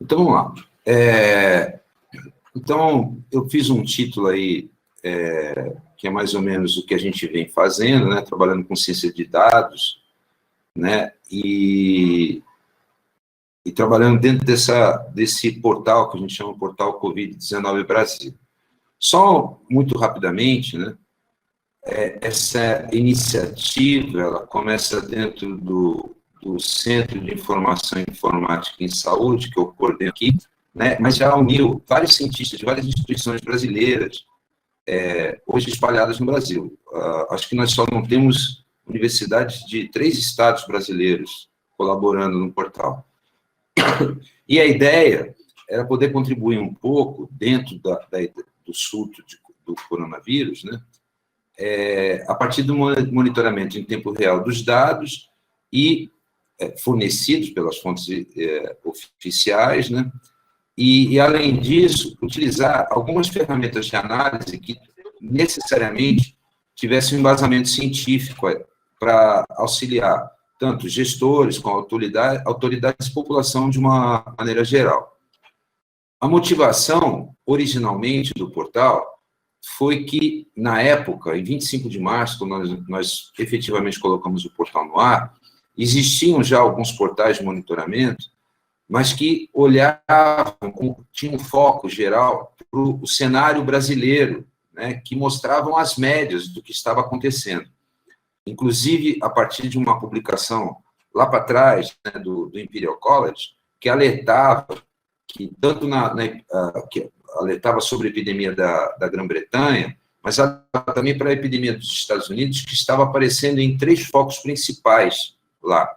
Então, vamos lá. Então, eu fiz um título aí, que é mais ou menos o que a gente vem fazendo, né, trabalhando com ciência de dados, né, e trabalhando dentro desse portal, que a gente chama Portal Covid-19 Brasil. Só muito rapidamente, né, essa iniciativa, ela começa dentro do Centro de Informação e Informática em Saúde, que eu coordeno aqui, né, mas já uniu vários cientistas de várias instituições brasileiras, hoje espalhadas no Brasil. Acho que nós só não temos universidades de 3 estados brasileiros colaborando no portal. E a ideia era poder contribuir um pouco dentro do surto do coronavírus, né, a partir do monitoramento em tempo real dos dados e fornecidos pelas fontes oficiais, né, e, além disso, utilizar algumas ferramentas de análise que necessariamente tivessem um embasamento científico para auxiliar tanto gestores como autoridades e população de uma maneira geral. A motivação, originalmente, do portal foi que, na época, em 25 de março, quando nós efetivamente colocamos o portal no ar, existiam já alguns portais de monitoramento, mas que olhavam, tinham um foco geral para o cenário brasileiro, né, que mostravam as médias do que estava acontecendo. Inclusive, a partir de uma publicação lá para trás, né, do Imperial College, que alertava, que tanto que alertava sobre a epidemia da Grã-Bretanha, mas também para a epidemia dos Estados Unidos, que estava aparecendo em 3 focos principais lá.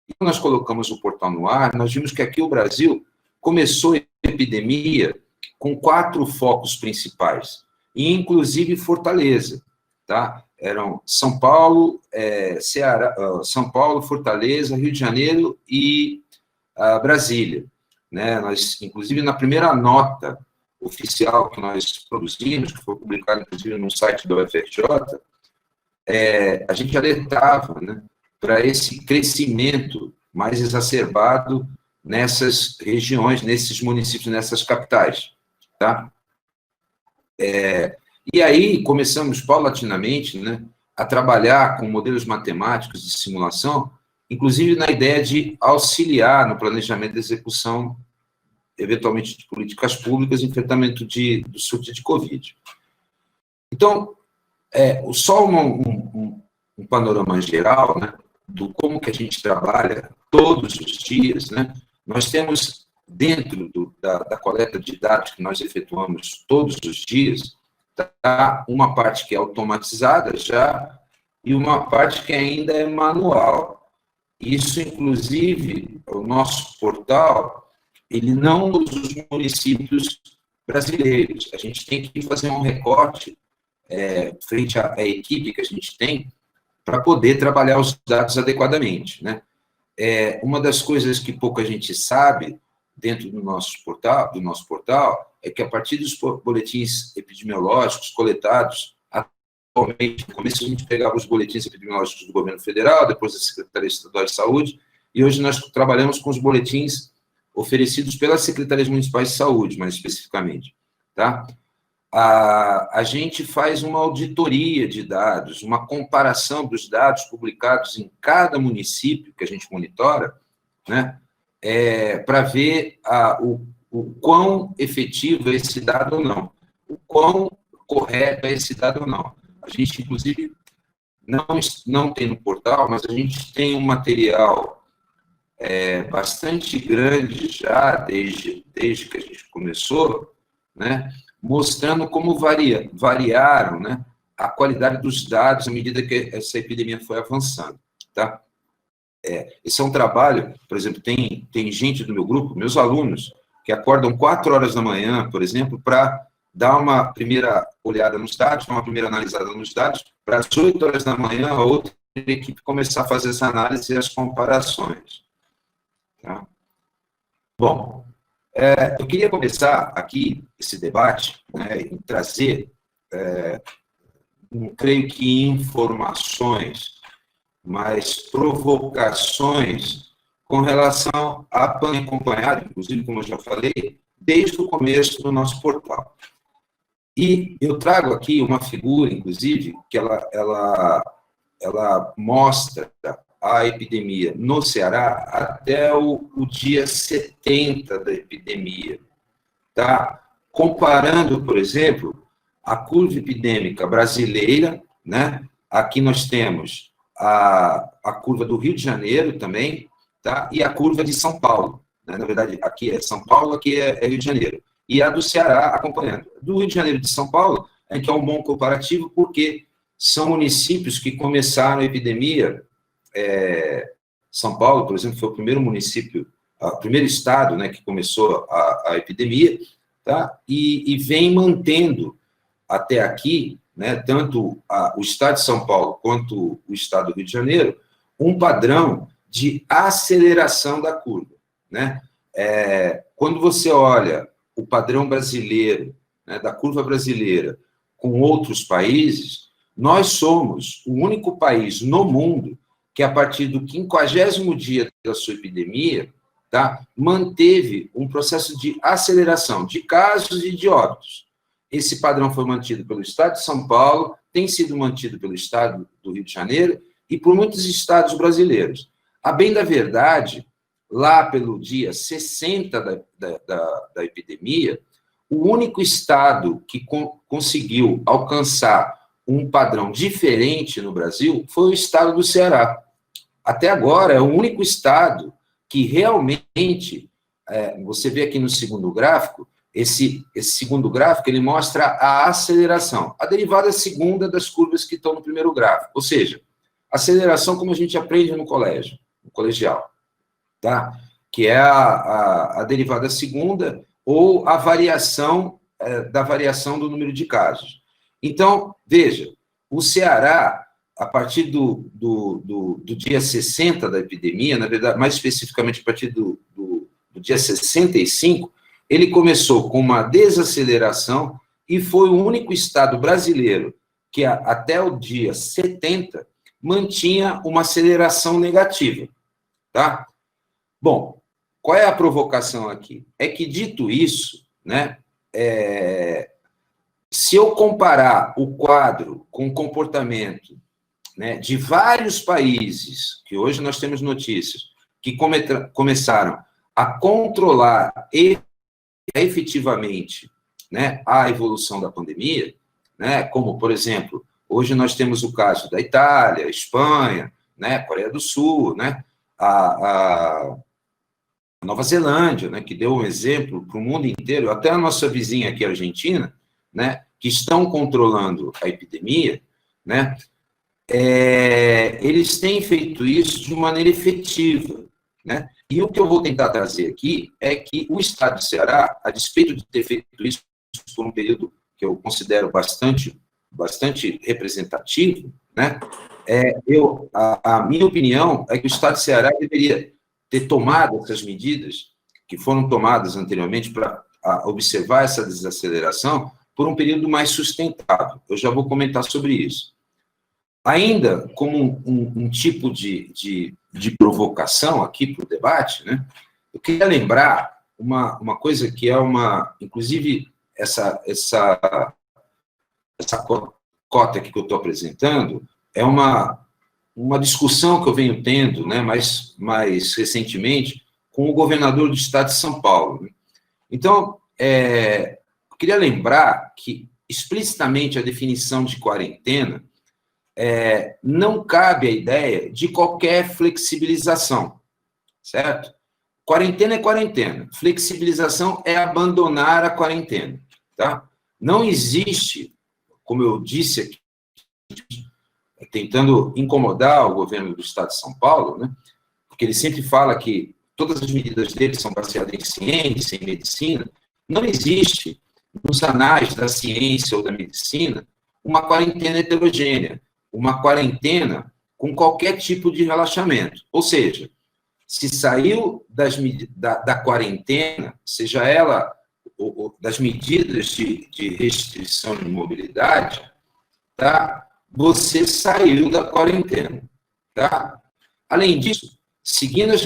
E quando nós colocamos o portal no ar, nós vimos que aqui o Brasil começou a epidemia com 4 focos principais, e inclusive Fortaleza, tá? Eram São Paulo, Ceará, São Paulo, Fortaleza, Rio de Janeiro e Brasília, né? Nós, inclusive, na primeira nota oficial que nós produzimos, que foi publicada, inclusive, no site da UFRJ, a gente alertava, né, para esse crescimento mais exacerbado nessas regiões, nesses municípios, nessas capitais, tá? E aí começamos paulatinamente, né, a trabalhar com modelos matemáticos de simulação, inclusive na ideia de auxiliar no planejamento da execução, eventualmente, de políticas públicas em enfrentamento do surto de Covid. Então, só um panorama geral, né, do como que a gente trabalha todos os dias, né? Nós temos, dentro da coleta de dados que nós efetuamos todos os dias, tá, uma parte que é automatizada já e uma parte que ainda é manual. Isso, inclusive, o nosso portal, ele não usa os municípios brasileiros. A gente tem que fazer um recorte frente à equipe que a gente tem para poder trabalhar os dados adequadamente, né? Uma das coisas que pouca gente sabe dentro do nosso portal é que, a partir dos boletins epidemiológicos coletados, atualmente, no começo a gente pegava os boletins epidemiológicos do governo federal, depois da Secretaria Estadual de Saúde, e hoje nós trabalhamos com os boletins oferecidos pelas secretarias municipais de saúde, mais especificamente, tá? A gente faz uma auditoria de dados, uma comparação dos dados publicados em cada município que a gente monitora, né, para ver o quão efetivo é esse dado ou não, o quão correto é esse dado ou não. A gente, inclusive, não tem no portal, mas a gente tem um material bastante grande já, desde que a gente começou, né, mostrando como variaram, né, a qualidade dos dados à medida que essa epidemia foi avançando, tá? Esse é um trabalho, por exemplo, tem gente do meu grupo, meus alunos, que acordam 4 horas da manhã, por exemplo, para dar uma primeira olhada nos dados, uma primeira analisada nos dados, para às 8 horas da manhã a outra equipe começar a fazer essa análise e as comparações, tá? Bom, eu queria começar aqui esse debate, né, em trazer, não creio que informações, mas provocações com relação à pandemia acompanhada, inclusive, como eu já falei, desde o começo do nosso portal. E eu trago aqui uma figura, inclusive, que ela mostra a epidemia no Ceará até o dia 70 da epidemia, tá? Comparando, por exemplo, a curva epidêmica brasileira, né? Aqui nós temos a curva do Rio de Janeiro também, tá? E a curva de São Paulo, né? Na verdade, aqui é São Paulo, aqui é Rio de Janeiro. E a do Ceará acompanhando. Do Rio de Janeiro e de São Paulo, é que é um bom comparativo, porque são municípios que começaram a epidemia. São Paulo, por exemplo, foi o primeiro município, o primeiro estado, né, que começou a epidemia, tá? E vem mantendo até aqui, né, tanto o estado de São Paulo quanto o estado do Rio de Janeiro, um padrão de aceleração da curva, né? Quando você olha o padrão brasileiro, né, da curva brasileira, com outros países, nós somos o único país no mundo que, a partir do 50º dia da sua epidemia, tá, manteve um processo de aceleração de casos e de óbitos. Esse padrão foi mantido pelo estado de São Paulo, tem sido mantido pelo estado do Rio de Janeiro e por muitos estados brasileiros. A bem da verdade, lá pelo dia 60 da epidemia, o único estado que conseguiu alcançar um padrão diferente no Brasil foi o estado do Ceará. Até agora, é o único estado que realmente, você vê aqui no segundo gráfico, esse segundo gráfico, ele mostra a aceleração, a derivada segunda das curvas que estão no primeiro gráfico, ou seja, aceleração como a gente aprende no colégio, no colegial, tá? Que é a derivada segunda ou a variação da variação do número de casos. Então, veja, o Ceará, a partir do dia 60 da epidemia, na verdade, mais especificamente a partir do dia 65, ele começou com uma desaceleração e foi o único estado brasileiro que, até o dia 70, mantinha uma aceleração negativa, tá? Bom, qual é a provocação aqui? É que, dito isso, né, se eu comparar o quadro com o comportamento, né, de vários países, que hoje nós temos notícias, que começaram a controlar efetivamente, né, a evolução da pandemia, né, como, por exemplo, hoje nós temos o caso da Itália, Espanha, né, Coreia do Sul, né, a Nova Zelândia, né, que deu um exemplo para o mundo inteiro, até a nossa vizinha aqui, a Argentina, né, que estão controlando a epidemia, né, eles têm feito isso de maneira efetiva, né? E o que eu vou tentar trazer aqui é que o estado de Ceará, a despeito de ter feito isso por um período que eu considero bastante representativo, né? A minha opinião é que o estado de Ceará deveria ter tomado essas medidas que foram tomadas anteriormente para observar essa desaceleração por um período mais sustentável. Eu já vou comentar sobre isso. Ainda como um tipo de provocação aqui para o debate, né, eu queria lembrar uma coisa que é inclusive, essa cota aqui que eu estou apresentando é uma discussão que eu venho tendo, né, mais recentemente, com o governador do estado de São Paulo. Então, eu queria lembrar que, explicitamente, a definição de quarentena não cabe a ideia de qualquer flexibilização, certo? Quarentena é quarentena, flexibilização é abandonar a quarentena, tá? Não existe, como eu disse aqui, tentando incomodar o governo do estado de São Paulo, né? Porque ele sempre fala que todas as medidas dele são baseadas em ciência, em medicina. Não existe, nos anais da ciência ou da medicina, uma quarentena heterogênea, uma quarentena com qualquer tipo de relaxamento. Ou seja, se saiu da quarentena, seja ela das medidas de restrição de mobilidade, tá? Você saiu da quarentena, tá? Além disso, seguindo as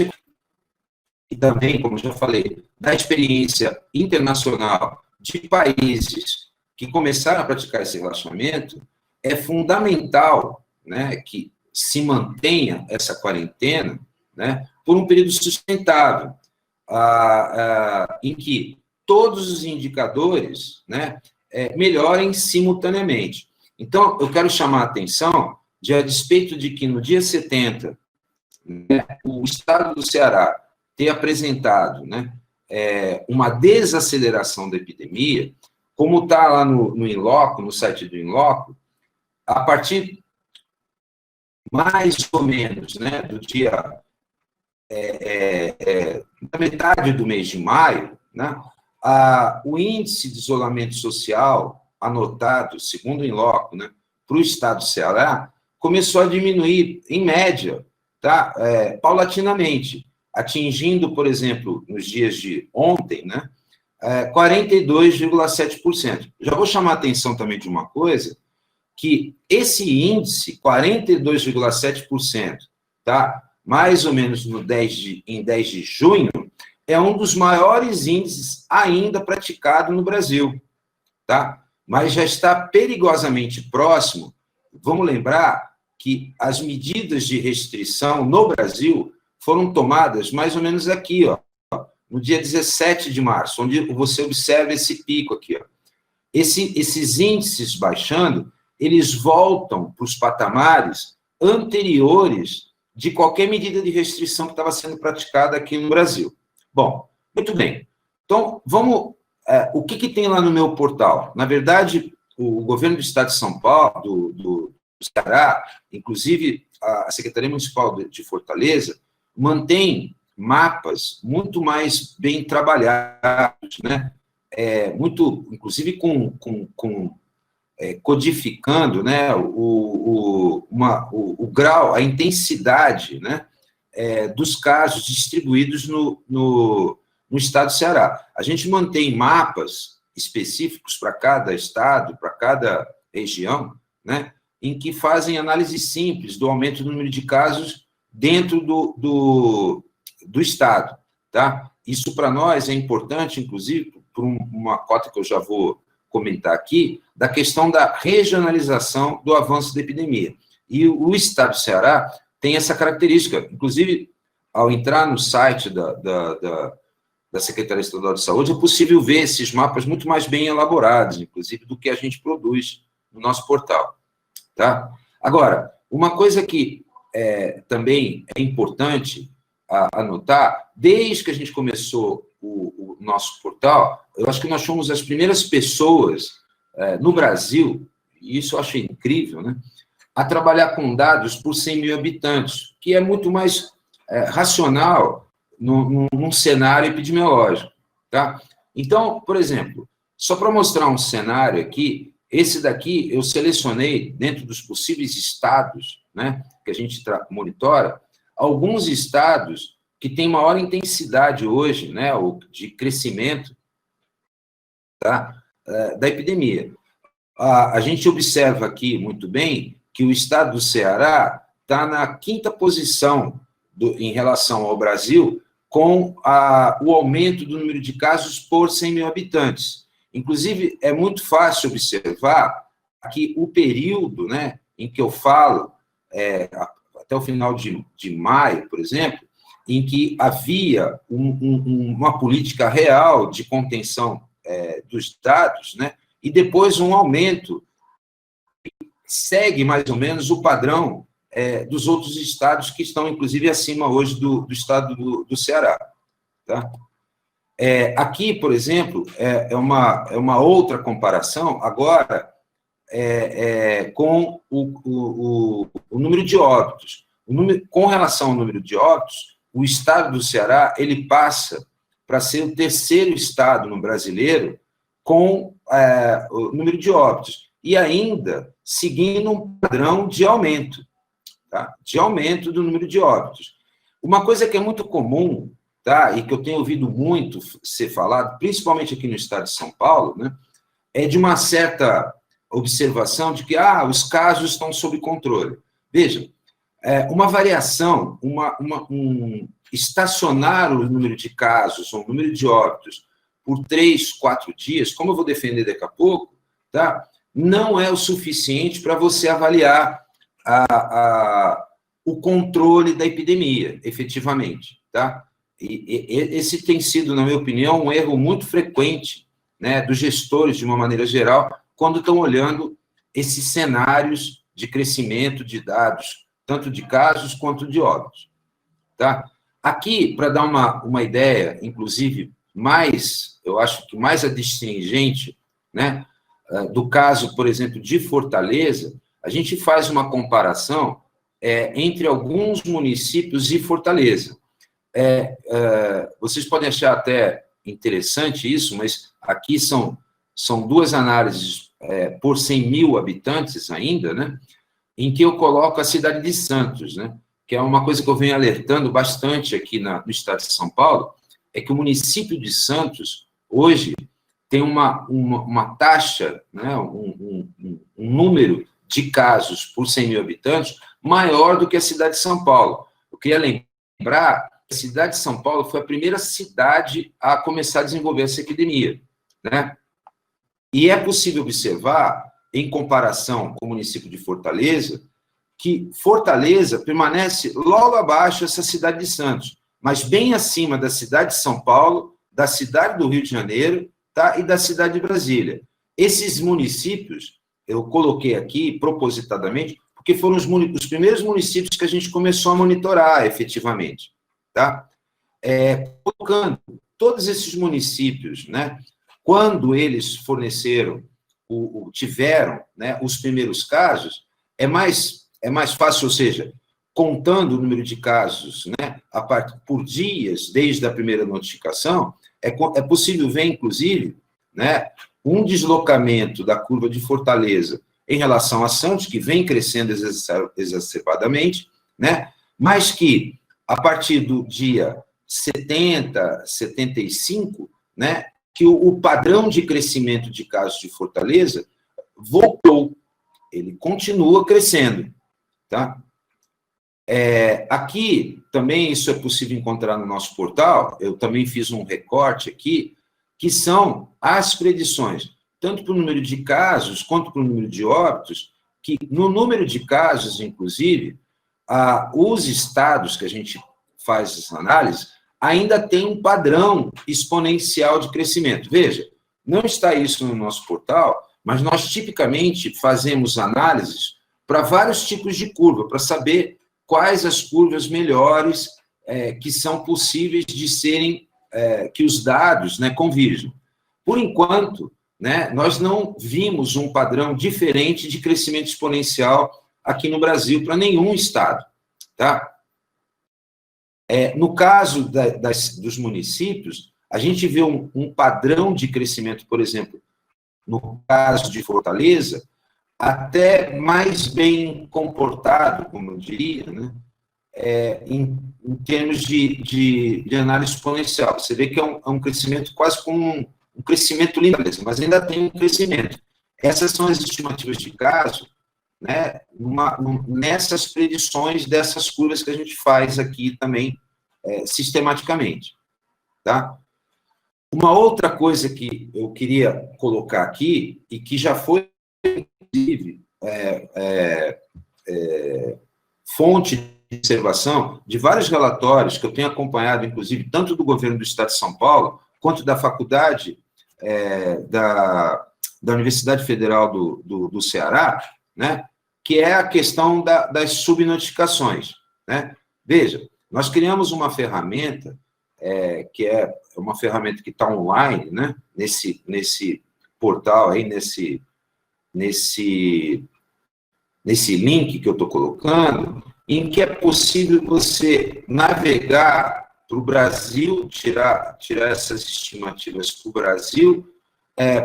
e também, como já falei, da experiência internacional de países que começaram a praticar esse relaxamento, é fundamental, né, que se mantenha essa quarentena, né, por um período sustentável, em que todos os indicadores, né, melhorem simultaneamente. Então, eu quero chamar a atenção de, a despeito de que no dia 70, né, o Estado do Ceará ter apresentado, né, uma desaceleração da epidemia, como está lá no Inloco, no site do Inloco, a partir mais ou menos, né, do dia da metade do mês de maio, né, o índice de isolamento social anotado, segundo o Inloco, né, para o Estado do Ceará, começou a diminuir, em média, tá, paulatinamente, atingindo, por exemplo, nos dias de ontem, né, 42,7%. Já vou chamar a atenção também de uma coisa, que esse índice, 42,7%, tá, mais ou menos em 10 de junho, é um dos maiores índices ainda praticado no Brasil, tá? Mas já está perigosamente próximo. Vamos lembrar que as medidas de restrição no Brasil foram tomadas mais ou menos aqui, ó, no dia 17 de março, onde você observa esse pico aqui, ó. Esses índices baixando, eles voltam para os patamares anteriores de qualquer medida de restrição que estava sendo praticada aqui no Brasil. Bom, muito bem. Então, vamos... o que tem lá no meu portal? Na verdade, o governo do Estado de São Paulo, do Ceará, inclusive a Secretaria Municipal de Fortaleza, mantém mapas muito mais bem trabalhados, né? Inclusive codificando, né, o grau, a intensidade, né, dos casos distribuídos no estado do Ceará. A gente mantém mapas específicos para cada estado, para cada região, né, em que fazem análise simples do aumento do número de casos dentro do estado, tá? Isso para nós é importante, inclusive, por uma cota que eu já vou comentar aqui, da questão da regionalização do avanço da epidemia. E o estado do Ceará tem essa característica. Inclusive, ao entrar no site da Secretaria Estadual de Saúde, é possível ver esses mapas muito mais bem elaborados, inclusive, do que a gente produz no nosso portal. Tá? Agora, uma coisa que também é importante anotar, desde que a gente começou o nosso portal, eu acho que nós fomos as primeiras pessoas no Brasil, e isso eu acho incrível, né, a trabalhar com dados por 100 mil habitantes, que é muito mais racional num cenário epidemiológico. Tá? Então, por exemplo, só para mostrar um cenário aqui, esse daqui eu selecionei, dentro dos possíveis estados, né, que a gente monitora, alguns estados que têm maior intensidade hoje, né, de crescimento, tá, da epidemia. A gente observa aqui muito bem que o estado do Ceará está na 5ª posição em relação ao Brasil, com o aumento do número de casos por 100 mil habitantes. Inclusive, é muito fácil observar que o período, né, em que eu falo, até o final de maio, por exemplo, em que havia uma política real de contenção dos dados, né, e depois um aumento que segue mais ou menos o padrão dos outros estados que estão, inclusive, acima hoje do estado do Ceará. Tá? Aqui, por exemplo, é uma outra comparação, agora, com o número de óbitos. Com relação ao número de óbitos, o estado do Ceará ele passa para ser o 3º estado no brasileiro com o número de óbitos, e ainda seguindo um padrão de aumento, tá? De aumento do número de óbitos. Uma coisa que é muito comum, tá? E que eu tenho ouvido muito ser falado, principalmente aqui no estado de São Paulo, né? É de uma certa observação de que os casos estão sob controle. Veja, uma variação, estacionar o número de casos, ou o número de óbitos, por 3, 4 dias, como eu vou defender daqui a pouco, tá? Não é o suficiente para você avaliar o controle da epidemia, efetivamente, tá? E esse tem sido, na minha opinião, um erro muito frequente, né, dos gestores, de uma maneira geral, quando estão olhando esses cenários de crescimento de dados, tanto de casos quanto de óbitos, tá? Aqui, para dar uma ideia, inclusive, eu acho que mais adstringente, né, do caso, por exemplo, de Fortaleza, a gente faz uma comparação entre alguns municípios e Fortaleza. Vocês podem achar até interessante isso, mas aqui são 2 análises por 100 mil habitantes ainda, né, em que eu coloco a cidade de Santos, né, que é uma coisa que eu venho alertando bastante aqui no estado de São Paulo, é que o município de Santos, hoje, tem uma taxa, né, um número de casos por 100 mil habitantes maior do que a cidade de São Paulo. Eu queria lembrar que a cidade de São Paulo foi a primeira cidade a começar a desenvolver essa epidemia, né? E é possível observar, em comparação com o município de Fortaleza, que Fortaleza permanece logo abaixo dessa cidade de Santos, mas bem acima da cidade de São Paulo, da cidade do Rio de Janeiro, tá? E da cidade de Brasília. Esses municípios, eu coloquei aqui propositadamente, porque foram os primeiros municípios que a gente começou a monitorar efetivamente, tá? Colocando todos esses municípios, né, quando eles forneceram, tiveram, né, os primeiros casos, é mais fácil, ou seja, contando o número de casos, né, por dias, desde a primeira notificação, é possível ver, inclusive, né, um deslocamento da curva de Fortaleza em relação a Santos, que vem crescendo exacerbadamente, né, mas que, a partir do dia 70, 75, né, que o padrão de crescimento de casos de Fortaleza voltou, ele continua crescendo, tá? Aqui, também, isso é possível encontrar no nosso portal, eu também fiz um recorte aqui, que são as predições, tanto para o número de casos, quanto para o número de óbitos, que no número de casos, inclusive, os estados que a gente faz essa análise, ainda tem um padrão exponencial de crescimento. Veja, não está isso no nosso portal, mas nós tipicamente fazemos análises para vários tipos de curva, para saber quais as curvas melhores que são possíveis de serem, que os dados, né, convirjam. Por enquanto, né, nós não vimos um padrão diferente de crescimento exponencial aqui no Brasil para nenhum estado, tá? No caso dos municípios, a gente vê um padrão de crescimento, por exemplo, no caso de Fortaleza, até mais bem comportado, como eu diria, né, em termos de análise exponencial. Você vê que é um crescimento quase como um crescimento linear, mas ainda tem um crescimento. Essas são as estimativas de caso, né, nessas predições dessas curvas que a gente faz aqui também sistematicamente, tá? Uma outra coisa que eu queria colocar aqui, e que já foi, inclusive, fonte de observação de vários relatórios que eu tenho acompanhado, inclusive, tanto do governo do Estado de São Paulo, quanto da faculdade da Universidade Federal do Ceará, né, que é a questão das subnotificações, né? Veja, nós criamos uma ferramenta, que é uma ferramenta que está online, né, nesse portal aí, nesse link que eu estou colocando, em que é possível você navegar para o Brasil, tirar essas estimativas para o Brasil,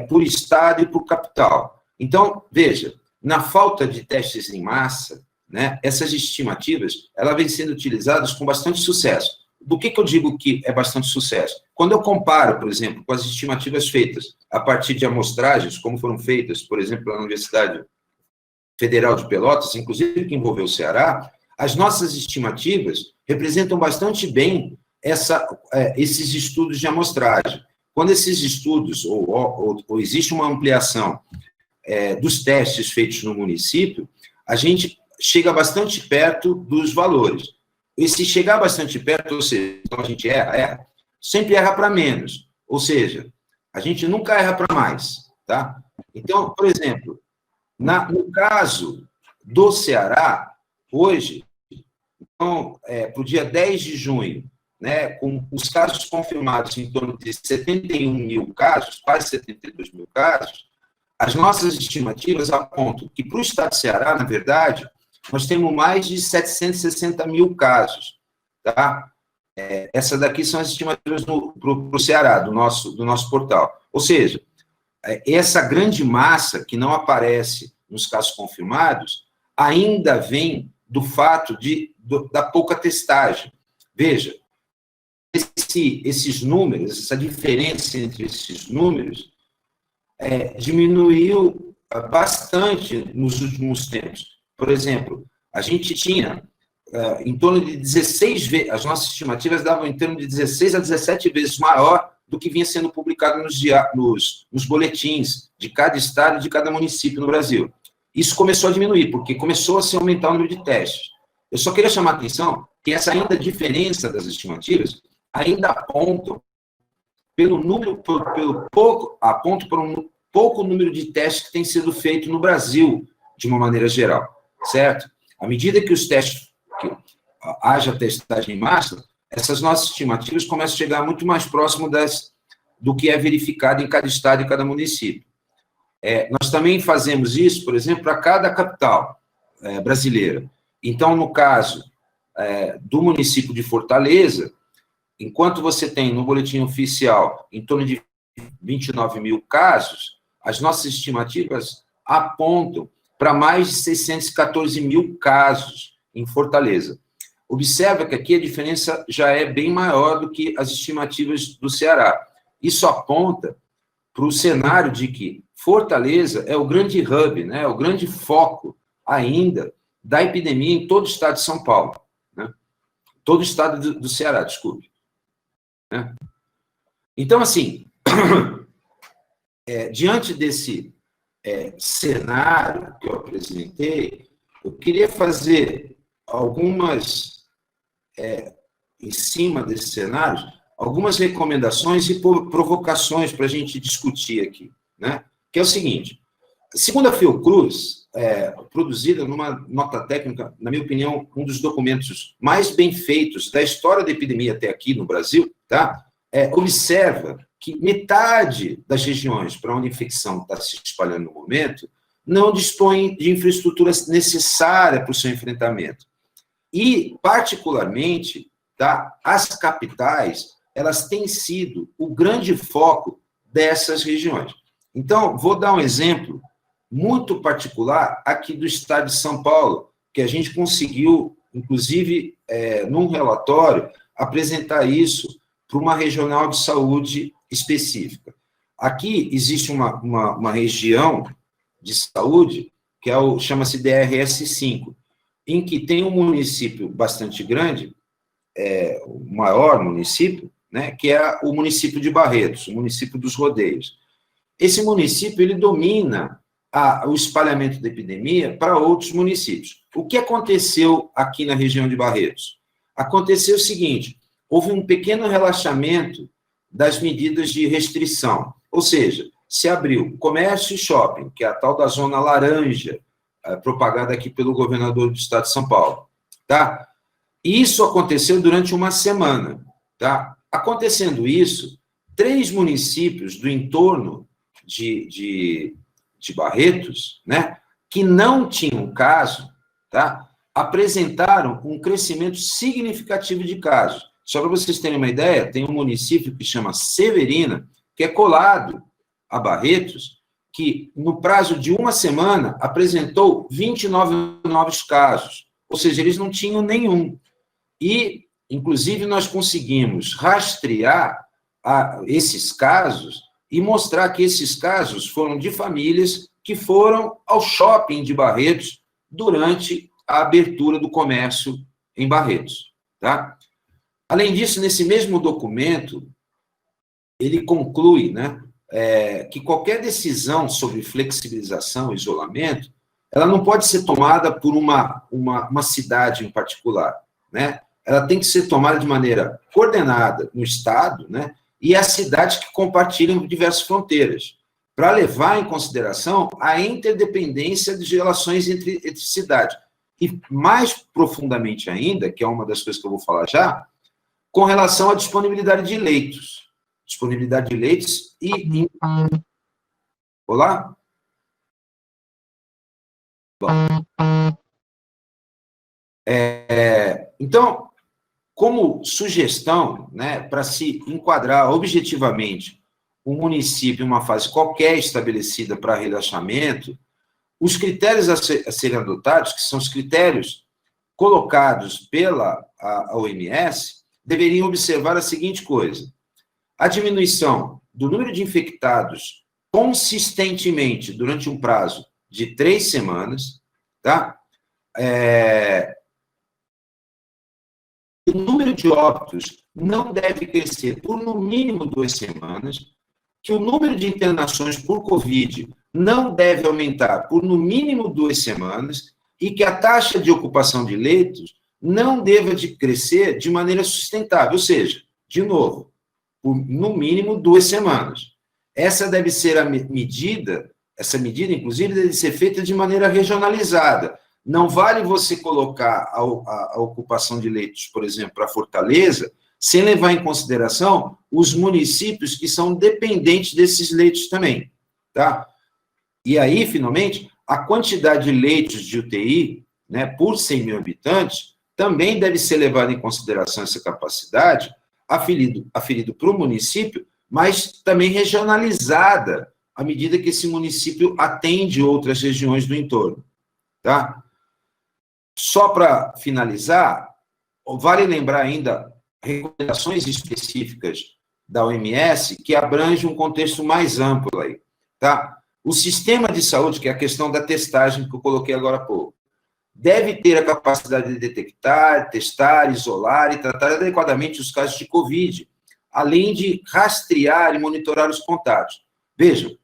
por estado e por capital. Então, veja, na falta de testes em massa, né, essas estimativas, elas vêm sendo utilizadas com bastante sucesso. Do que eu digo que é bastante sucesso? Quando eu comparo, por exemplo, com as estimativas feitas a partir de amostragens, como foram feitas, por exemplo, na Universidade Federal de Pelotas, inclusive que envolveu o Ceará, As nossas estimativas representam bastante bem esses estudos de amostragem. Quando esses estudos, ou existe uma ampliação dos testes feitos no município, a gente chega bastante perto dos valores. E se chegar bastante perto, ou seja, então a gente erra, sempre erra para menos. Ou seja, a gente nunca erra para mais, tá? Então, por exemplo, no caso do Ceará, hoje, então, para o dia 10 de junho, né, com os casos confirmados em torno de 71 mil casos, quase 72 mil casos, as nossas estimativas apontam que, para o estado do Ceará, na verdade, nós temos mais de 760 mil casos, tá? Essas daqui são as estimativas para o Ceará, do nosso portal. Ou seja, essa grande massa que não aparece nos casos confirmados ainda vem do fato da pouca testagem. Veja, esses números, essa diferença entre esses números, diminuiu bastante nos últimos tempos. Por exemplo, a gente tinha em torno de 16 vezes, as nossas estimativas davam em torno de 16 a 17 vezes maior do que vinha sendo publicado nos boletins de cada estado e de cada município no Brasil. Isso começou a diminuir, porque começou a se aumentar o número de testes. Eu só queria chamar a atenção que essa ainda diferença das estimativas ainda apontam apontam para um pouco número de testes que tem sido feito no Brasil, de uma maneira geral, certo? À medida que haja testagem em massa, essas nossas estimativas começam a chegar muito mais próximo do que é verificado em cada estado e cada município. Nós também fazemos isso, por exemplo, para cada capital brasileira. Então, no caso do município de Fortaleza, enquanto você tem no boletim oficial em torno de 29 mil casos, as nossas estimativas apontam para mais de 614 mil casos em Fortaleza. Observa que aqui a diferença já é bem maior do que as estimativas do Ceará. Isso aponta para o cenário de que Fortaleza é o grande hub, né, o grande foco ainda da epidemia em todo o estado de São Paulo. Né? Todo o estado do Ceará, desculpe. Né? Então, assim, diante desse cenário que eu apresentei, eu queria fazer em cima desse cenário, algumas recomendações e provocações para a gente discutir aqui, né? Que é o seguinte: segundo a Fiocruz, produzida numa nota técnica, na minha opinião, um dos documentos mais bem feitos da história da epidemia até aqui no Brasil, tá? Observa que metade das regiões para onde a infecção está se espalhando no momento não dispõe de infraestrutura necessária para o seu enfrentamento. E, particularmente, tá, as capitais, elas têm sido o grande foco dessas regiões. Então, vou dar um exemplo muito particular aqui do estado de São Paulo, que a gente conseguiu, inclusive, num relatório, apresentar isso para uma regional de saúde específica. Aqui existe uma região de saúde, que chama-se DRS5, em que tem um município bastante grande, o maior município, né, que é o município de Barretos, o município dos Rodeios. Esse município, ele domina o espalhamento da epidemia para outros municípios. O que aconteceu aqui na região de Barretos? Aconteceu o seguinte: houve um pequeno relaxamento das medidas de restrição, ou seja, se abriu comércio e shopping, que é a tal da zona laranja, propagada aqui pelo governador do estado de São Paulo, tá? Isso aconteceu durante uma semana, tá? Acontecendo isso, 3 municípios do entorno de Barretos, né, que não tinham caso, tá, apresentaram um crescimento significativo de casos. Só para vocês terem uma ideia, tem um município que chama Severina, que é colado a Barretos, que no prazo de uma semana apresentou 29 novos casos, ou seja, eles não tinham nenhum. E, inclusive, nós conseguimos rastrear esses casos e mostrar que esses casos foram de famílias que foram ao shopping de Barretos durante a abertura do comércio em Barretos. Tá? Além disso, nesse mesmo documento, ele conclui, né, que qualquer decisão sobre flexibilização e isolamento, ela não pode ser tomada por uma cidade em particular, né? Ela tem que ser tomada de maneira coordenada no Estado, né, e as cidades que compartilham diversas fronteiras, para levar em consideração a interdependência de relações entre cidades. E mais profundamente ainda, que é uma das coisas que eu vou falar já, com relação à disponibilidade de leitos. Disponibilidade de leitos e... Olá? Bom. Então, como sugestão, né, para se enquadrar objetivamente o município em uma fase qualquer estabelecida para relaxamento, os critérios a serem adotados, que são os critérios colocados pela OMS, deveriam observar a seguinte coisa: a diminuição do número de infectados consistentemente durante um prazo de 3 semanas, tá? O número de óbitos não deve crescer por no mínimo 2 semanas, que o número de internações por Covid não deve aumentar por no mínimo 2 semanas e que a taxa de ocupação de leitos não deva de crescer de maneira sustentável, ou seja, de novo, por no mínimo 2 semanas. Essa deve ser a medida, inclusive, deve ser feita de maneira regionalizada. Não vale você colocar a ocupação de leitos, por exemplo, para Fortaleza, sem levar em consideração os municípios que são dependentes desses leitos também, tá? E aí, finalmente, a quantidade de leitos de UTI, né, por 100 mil habitantes, também deve ser levada em consideração essa capacidade, aferido para o município, mas também regionalizada, à medida que esse município atende outras regiões do entorno, tá? Só para finalizar, vale lembrar ainda recomendações específicas da OMS que abrangem um contexto mais amplo aí, tá? O sistema de saúde, que é a questão da testagem que eu coloquei agora há pouco, deve ter a capacidade de detectar, testar, isolar e tratar adequadamente os casos de Covid, além de rastrear e monitorar os contatos. Vejam,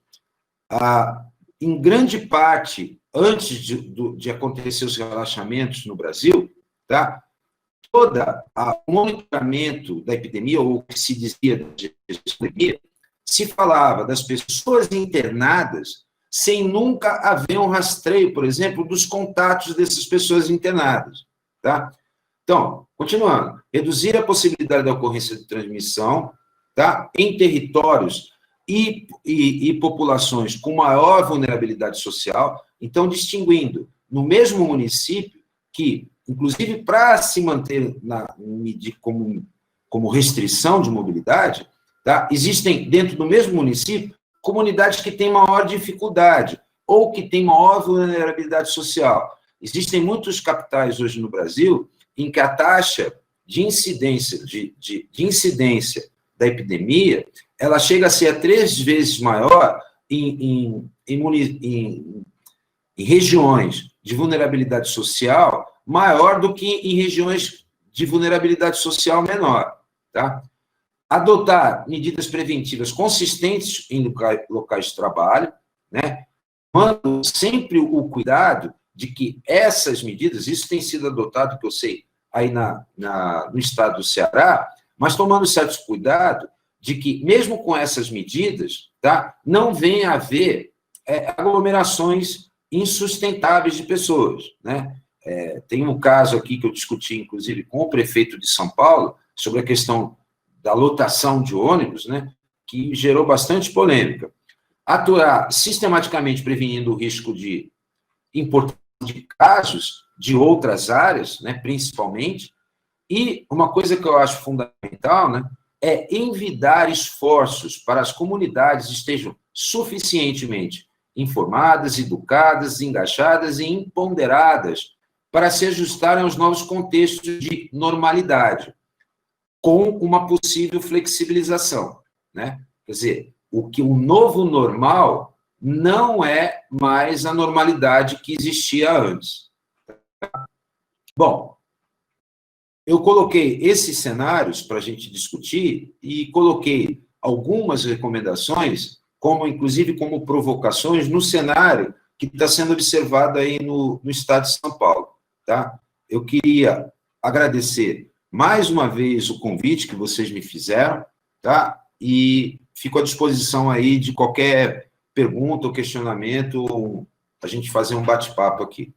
em grande parte, antes de acontecer os relaxamentos no Brasil, tá? Todo o monitoramento da epidemia, ou o que se dizia da epidemia, se falava das pessoas internadas sem nunca haver um rastreio, por exemplo, dos contatos dessas pessoas internadas, tá? Então, continuando, reduzir a possibilidade da ocorrência de transmissão, tá? Em territórios e populações com maior vulnerabilidade social, então, distinguindo no mesmo município que, inclusive, para se manter como restrição de mobilidade, tá? Existem, dentro do mesmo município, comunidades que têm maior dificuldade ou que têm maior vulnerabilidade social. Existem muitos capitais hoje no Brasil em que a taxa de incidência, de incidência da epidemia, ela chega a ser 3 vezes maior em regiões de vulnerabilidade social, maior do que em regiões de vulnerabilidade social menor, tá? Adotar medidas preventivas consistentes em locais de trabalho, né? Mando sempre o cuidado de que essas medidas, isso tem sido adotado, que eu sei, aí no estado do Ceará, mas tomando certos cuidados de que, mesmo com essas medidas, tá, não venha a haver aglomerações insustentáveis de pessoas, né? Tem um caso aqui que eu discuti, inclusive, com o prefeito de São Paulo, sobre a questão da lotação de ônibus, né, que gerou bastante polêmica. Atuar sistematicamente prevenindo o risco de importação de casos de outras áreas, né, principalmente, e uma coisa que eu acho fundamental, né, é envidar esforços para as comunidades estejam suficientemente informadas, educadas, engajadas e empoderadas para se ajustarem aos novos contextos de normalidade, com uma possível flexibilização, né? Quer dizer, o novo normal não é mais a normalidade que existia antes. Bom, eu coloquei esses cenários para a gente discutir e coloquei algumas recomendações, inclusive como provocações, no cenário que está sendo observado aí no estado de São Paulo. Tá? Eu queria agradecer mais uma vez o convite que vocês me fizeram, tá? E fico à disposição aí de qualquer pergunta ou questionamento, a gente fazer um bate-papo aqui.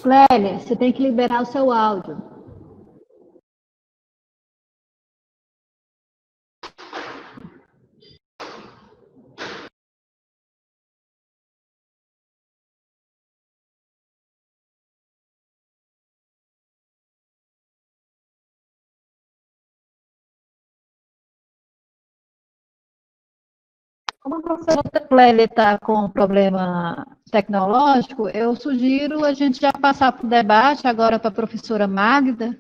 Clélia, você tem que liberar o seu áudio. Como a professora Clélia está com um problema tecnológico, eu sugiro a gente já passar para o debate agora para a professora Magda,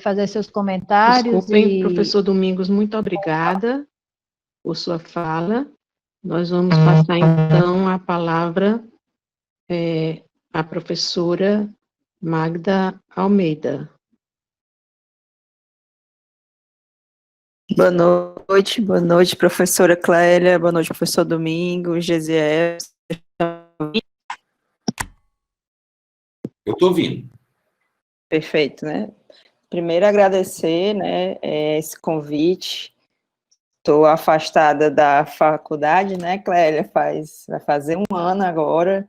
fazer seus comentários. Desculpem, professor Domingos, muito obrigada por sua fala. Nós vamos passar, então, a palavra à professora Magda Almeida. Boa noite, professora Clélia, boa noite, professor Domingos, Gesiel. Eu estou ouvindo. Perfeito, né? Primeiro, agradecer, né, esse convite. Estou afastada da faculdade, né, Clélia? Vai fazer um ano agora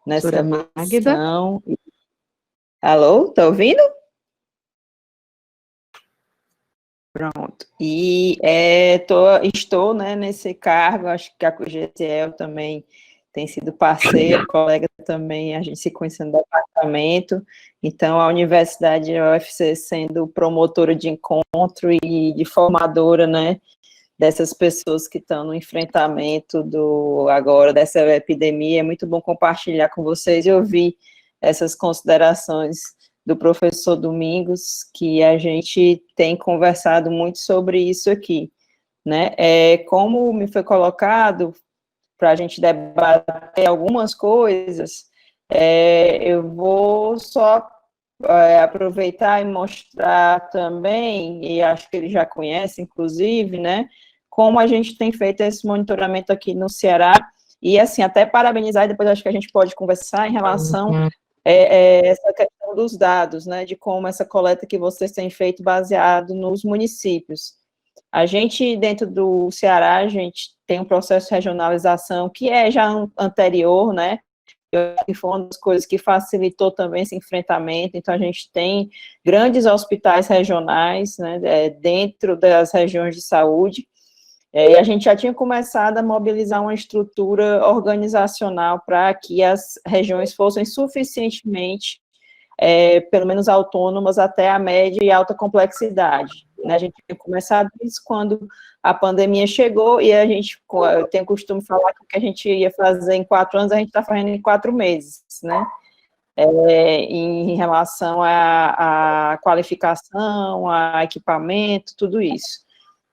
nessa missão. Alô, tá ouvindo? Pronto. E estou, né, nesse cargo, acho que a Gesiel também tem sido parceira, colega também, a gente se conhece no departamento, então a Universidade UFC sendo promotora de encontro e de formadora, né, dessas pessoas que estão no enfrentamento agora dessa epidemia, é muito bom compartilhar com vocês e ouvir essas considerações do professor Domingos, que a gente tem conversado muito sobre isso aqui, né? Como me foi colocado, para a gente debater algumas coisas, eu vou só aproveitar e mostrar também, e acho que ele já conhece, inclusive, né, como a gente tem feito esse monitoramento aqui no Ceará, e assim, até parabenizar, e depois acho que a gente pode conversar em relação essa questão dos dados, né, de como essa coleta que vocês têm feito baseado nos municípios. A gente, dentro do Ceará, a gente tem um processo de regionalização que é já anterior, né, que foi uma das coisas que facilitou também esse enfrentamento. Então, a gente tem grandes hospitais regionais, né, dentro das regiões de saúde, e a gente já tinha começado a mobilizar uma estrutura organizacional para que as regiões fossem suficientemente, pelo menos autônomas, até a média e alta complexidade. Né? A gente tinha começado isso quando a pandemia chegou, e a gente tem o costume de falar que o que a gente ia fazer em 4 anos, a gente está fazendo em 4 meses, né? Em relação à qualificação, a equipamento, tudo isso.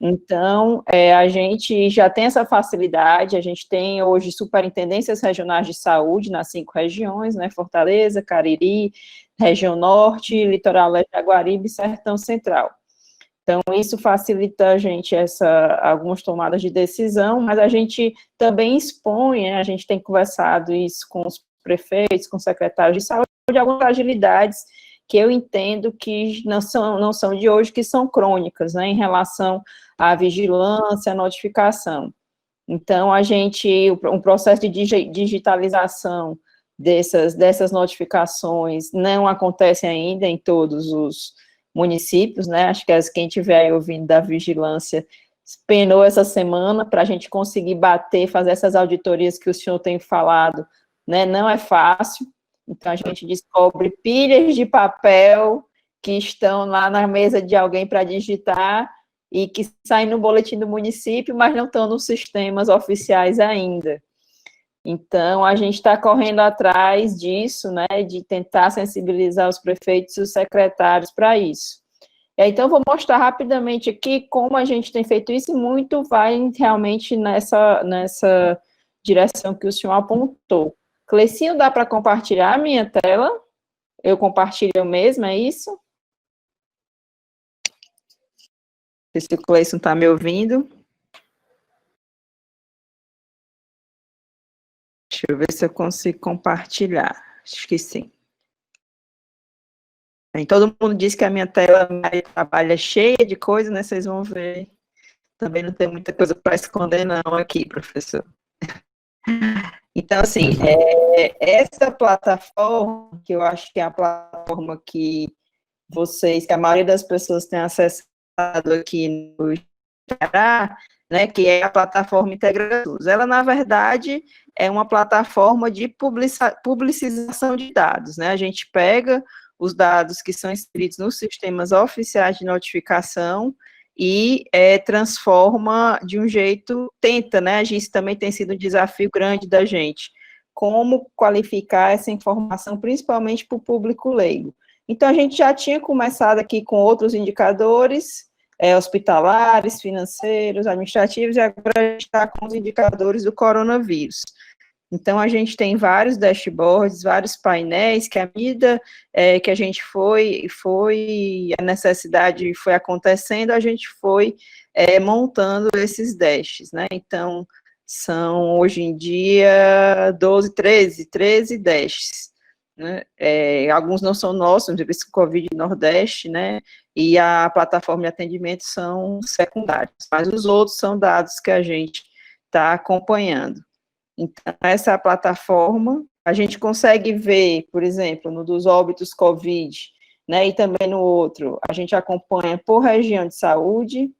Então, a gente já tem essa facilidade, a gente tem hoje superintendências regionais de saúde nas 5 regiões, né, Fortaleza, Cariri, região norte, litoral leste, Jaguaribe e sertão central. Então, isso facilita a gente algumas tomadas de decisão, mas a gente também expõe, né, a gente tem conversado isso com os prefeitos, com os secretários de saúde, algumas fragilidades que eu entendo que não são de hoje, que são crônicas, né, em relação à vigilância, à notificação. Então, um processo de digitalização dessas notificações não acontece ainda em todos os municípios, né, acho que quem estiver ouvindo da vigilância penou essa semana para a gente conseguir fazer essas auditorias que o senhor tem falado, né, não é fácil. Então, a gente descobre pilhas de papel que estão lá na mesa de alguém para digitar e que saem no boletim do município, mas não estão nos sistemas oficiais ainda. Então, a gente está correndo atrás disso, né, de tentar sensibilizar os prefeitos e os secretários para isso. Então, vou mostrar rapidamente aqui como a gente tem feito isso, e muito vai realmente nessa direção que o senhor apontou. Cleicinho, dá para compartilhar a minha tela? Eu compartilho mesmo, é isso? Não sei se o Cleison está me ouvindo. Deixa eu ver se eu consigo compartilhar. Acho que sim. Todo mundo diz que a minha tela de trabalho é cheia de coisa, né? Vocês vão ver. Também não tem muita coisa para esconder, não, aqui, professor. Então, assim, essa plataforma, que eu acho que é a plataforma que a maioria das pessoas tem acessado aqui no Ceará, né, que é a plataforma IntegraSUS. Ela, na verdade, é uma plataforma de publicização de dados, né? A gente pega os dados que são inscritos nos sistemas oficiais de notificação e transforma de um jeito, tenta, né? Isso também tem sido um desafio grande da gente, como qualificar essa informação, principalmente para o público leigo. Então, a gente já tinha começado aqui com outros indicadores, hospitalares, financeiros, administrativos, e agora a gente está com os indicadores do coronavírus. Então, a gente tem vários dashboards, vários painéis, que à medida que a gente a necessidade foi acontecendo, a gente foi montando esses dashes, né? Então, são, hoje em dia, 13 dashes, né? Alguns não são nossos, o Covid Nordeste, né? E a plataforma de atendimento são secundários, mas os outros são dados que a gente está acompanhando. Então, essa plataforma, a gente consegue ver, por exemplo, no dos óbitos Covid, né, e também no outro, a gente acompanha por região de saúde,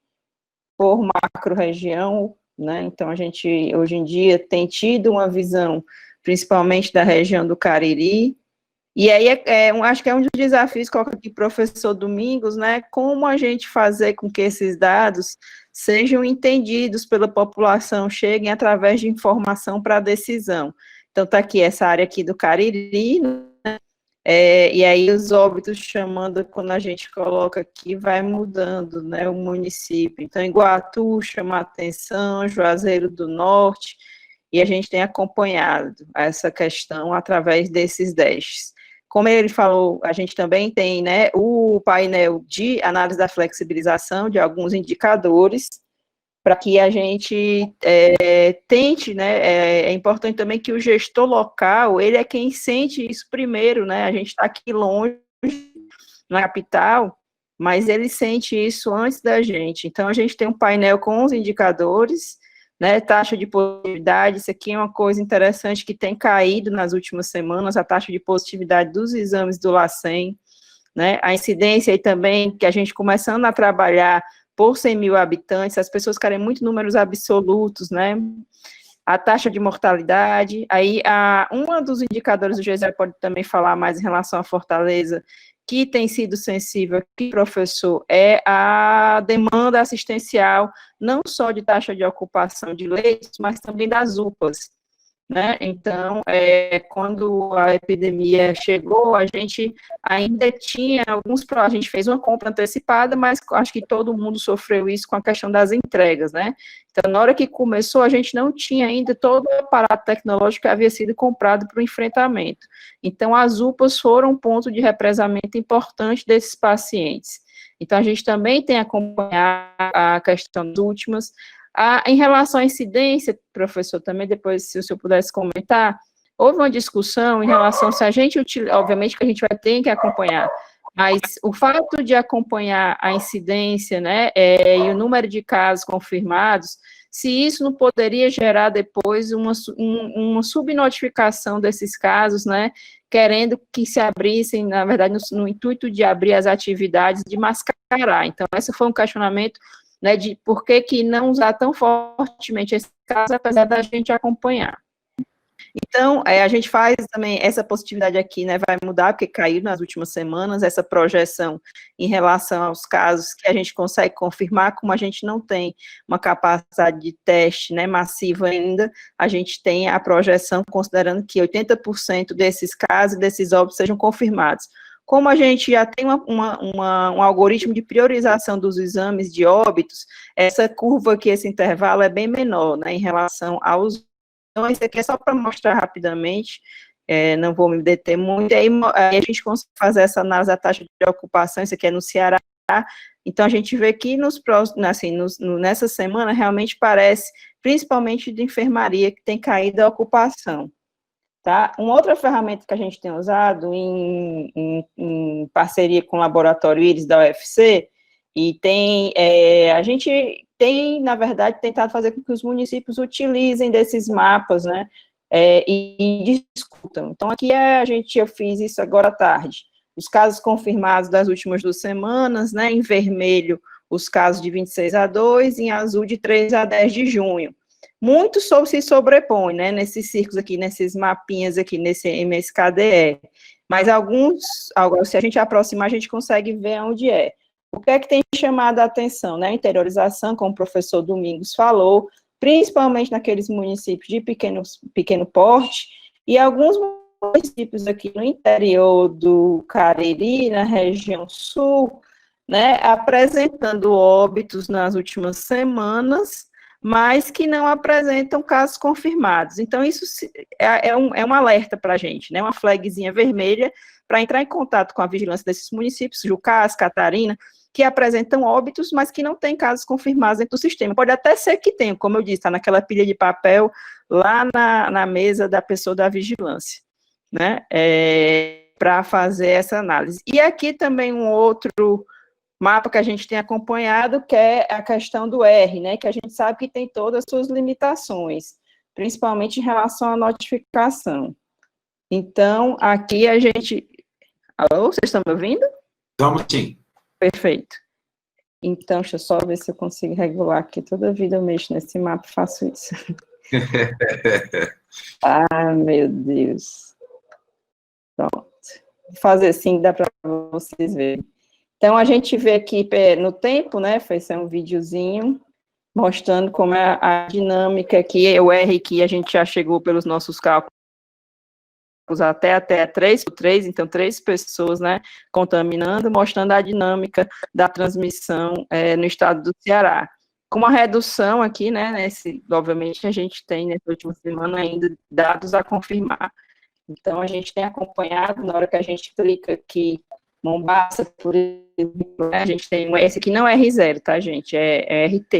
por macro-região, né, então a gente, hoje em dia, tem tido uma visão, principalmente da região do Cariri, e aí, acho que é um dos desafios, coloca aqui o professor Domingos, né, como a gente fazer com que esses dados sejam entendidos pela população, cheguem através de informação para a decisão. Então, está aqui essa área aqui do Cariri, né, e aí os óbitos chamando, quando a gente coloca aqui, vai mudando, né, o município. Então, Iguatu chama a atenção, Juazeiro do Norte, e a gente tem acompanhado essa questão através desses dashes. Como ele falou, a gente também tem, né, o painel de análise da flexibilização de alguns indicadores, para que a gente tente, né, é importante também que o gestor local, ele é quem sente isso primeiro, né, a gente está aqui longe, na capital, mas ele sente isso antes da gente. Então, a gente tem um painel com os indicadores, né, taxa de positividade, isso aqui é uma coisa interessante que tem caído nas últimas semanas, a taxa de positividade dos exames do LACEN, né, a incidência aí também, que a gente começando a trabalhar por 100 mil habitantes, as pessoas querem muito números absolutos, né, a taxa de mortalidade, aí um dos indicadores, o Gisele pode também falar mais em relação à Fortaleza, que tem sido sensível aqui, professor, é a demanda assistencial, não só de taxa de ocupação de leitos, mas também das UPAs, né? Então, quando a epidemia chegou, a gente ainda tinha a gente fez uma compra antecipada, mas acho que todo mundo sofreu isso com a questão das entregas, né? Então, na hora que começou, a gente não tinha ainda todo o aparato tecnológico que havia sido comprado para o enfrentamento. Então, as UPAs foram um ponto de represamento importante desses pacientes. Então, a gente também tem acompanhado a questão das últimas. Em relação à incidência, professor, também depois, se o senhor pudesse comentar, houve uma discussão em relação se a gente, obviamente que a gente vai ter que acompanhar, mas o fato de acompanhar a incidência, né, e o número de casos confirmados, se isso não poderia gerar depois uma subnotificação desses casos, né, querendo que se abrissem, na verdade, no intuito de abrir as atividades, de mascarar. Então, esse foi um questionamento, né, de por que não usar tão fortemente esse caso, apesar da gente acompanhar. Então, a gente faz também essa positividade aqui, né, vai mudar, porque caiu nas últimas semanas, essa projeção em relação aos casos que a gente consegue confirmar, como a gente não tem uma capacidade de teste, né, massiva ainda, a gente tem a projeção considerando que 80% desses casos, desses óbitos sejam confirmados. Como a gente já tem um algoritmo de priorização dos exames de óbitos, essa curva aqui, esse intervalo é bem menor, né, em relação aos. Então, isso aqui é só para mostrar rapidamente, não vou me deter muito, aí a gente consegue fazer essa análise da taxa de ocupação, isso aqui é no Ceará, então a gente vê que nessa semana realmente parece, principalmente de enfermaria, que tem caído a ocupação. Tá? Uma outra ferramenta que a gente tem usado em parceria com o Laboratório Íris da UFC, e a gente tem, na verdade, tentado fazer com que os municípios utilizem desses mapas, né, e discutam. Então, aqui eu fiz isso agora à tarde. Os casos confirmados das últimas 2 semanas, né, em vermelho, os casos de 26/2, em azul, de 3 a 10 de junho. Muito se sobrepõe, né, nesses círculos aqui, nesses mapinhas aqui, nesse MSKDE. Mas se a gente aproximar, a gente consegue ver onde é. O que é que tem chamado a atenção, né? A interiorização, como o professor Domingos falou, principalmente naqueles municípios de pequeno porte, e alguns municípios aqui no interior do Cariri, na região sul, né, apresentando óbitos nas últimas semanas, mas que não apresentam casos confirmados. Então, isso é um alerta para a gente, né, uma flagzinha vermelha para entrar em contato com a vigilância desses municípios, Jucás, Catarina, que apresentam óbitos, mas que não têm casos confirmados dentro do sistema. Pode até ser que tenha, como eu disse, está naquela pilha de papel lá na mesa da pessoa da vigilância, né, para fazer essa análise. E aqui também um outro mapa que a gente tem acompanhado, que é a questão do R, né, que a gente sabe que tem todas as suas limitações, principalmente em relação à notificação. Então, aqui a gente... Alô, vocês estão me ouvindo? Estamos sim. Perfeito. Então, deixa eu só ver se eu consigo regular aqui. Toda vida eu mexo nesse mapa e faço isso. Ah, meu Deus. Pronto. Vou fazer assim, dá para vocês verem. Então, a gente vê aqui no tempo, né, foi um videozinho mostrando como é a dinâmica aqui, o R que a gente já chegou pelos nossos cálculos até 3/3, então 3 pessoas, né, contaminando, mostrando a dinâmica da transmissão no estado do Ceará. Com uma redução aqui, né, obviamente a gente tem nessa última semana ainda dados a confirmar. Então, a gente tem acompanhado, na hora que a gente clica aqui, Mombaça, por exemplo, a gente tem esse aqui não é R0, tá, gente? É RT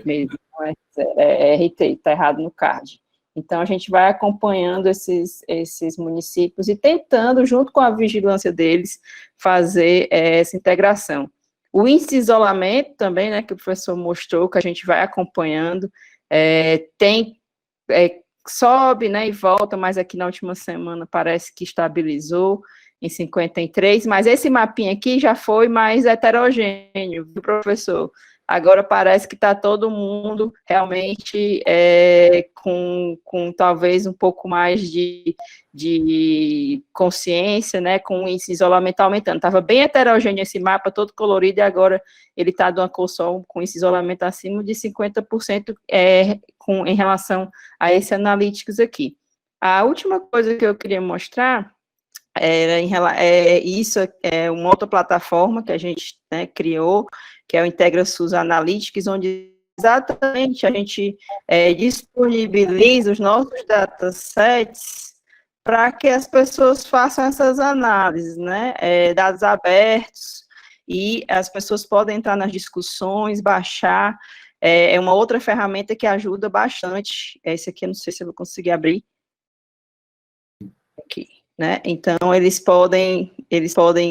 mesmo, não é R0, é RT, tá errado no card. Então, a gente vai acompanhando esses municípios e tentando, junto com a vigilância deles, fazer essa integração. O índice de isolamento também, né, que o professor mostrou, que a gente vai acompanhando, sobe, né, e volta, mas aqui na última semana parece que estabilizou em 53, mas esse mapinha aqui já foi mais heterogêneo, viu, professor? Agora parece que está todo mundo realmente com talvez um pouco mais de consciência, né, com o índice de isolamento aumentando. Estava bem heterogêneo esse mapa, todo colorido, e agora ele está de uma cor só, com esse isolamento acima de 50% em relação a esses analíticos aqui. A última coisa que eu queria mostrar isso é uma outra plataforma que a gente, né, criou, que é o Integra SUS Analytics, onde exatamente a gente disponibiliza os nossos datasets para que as pessoas façam essas análises, né, dados abertos, e as pessoas podem entrar nas discussões, baixar, é uma outra ferramenta que ajuda bastante. Esse aqui eu não sei se eu vou conseguir abrir. Aqui. Né? Então, eles podem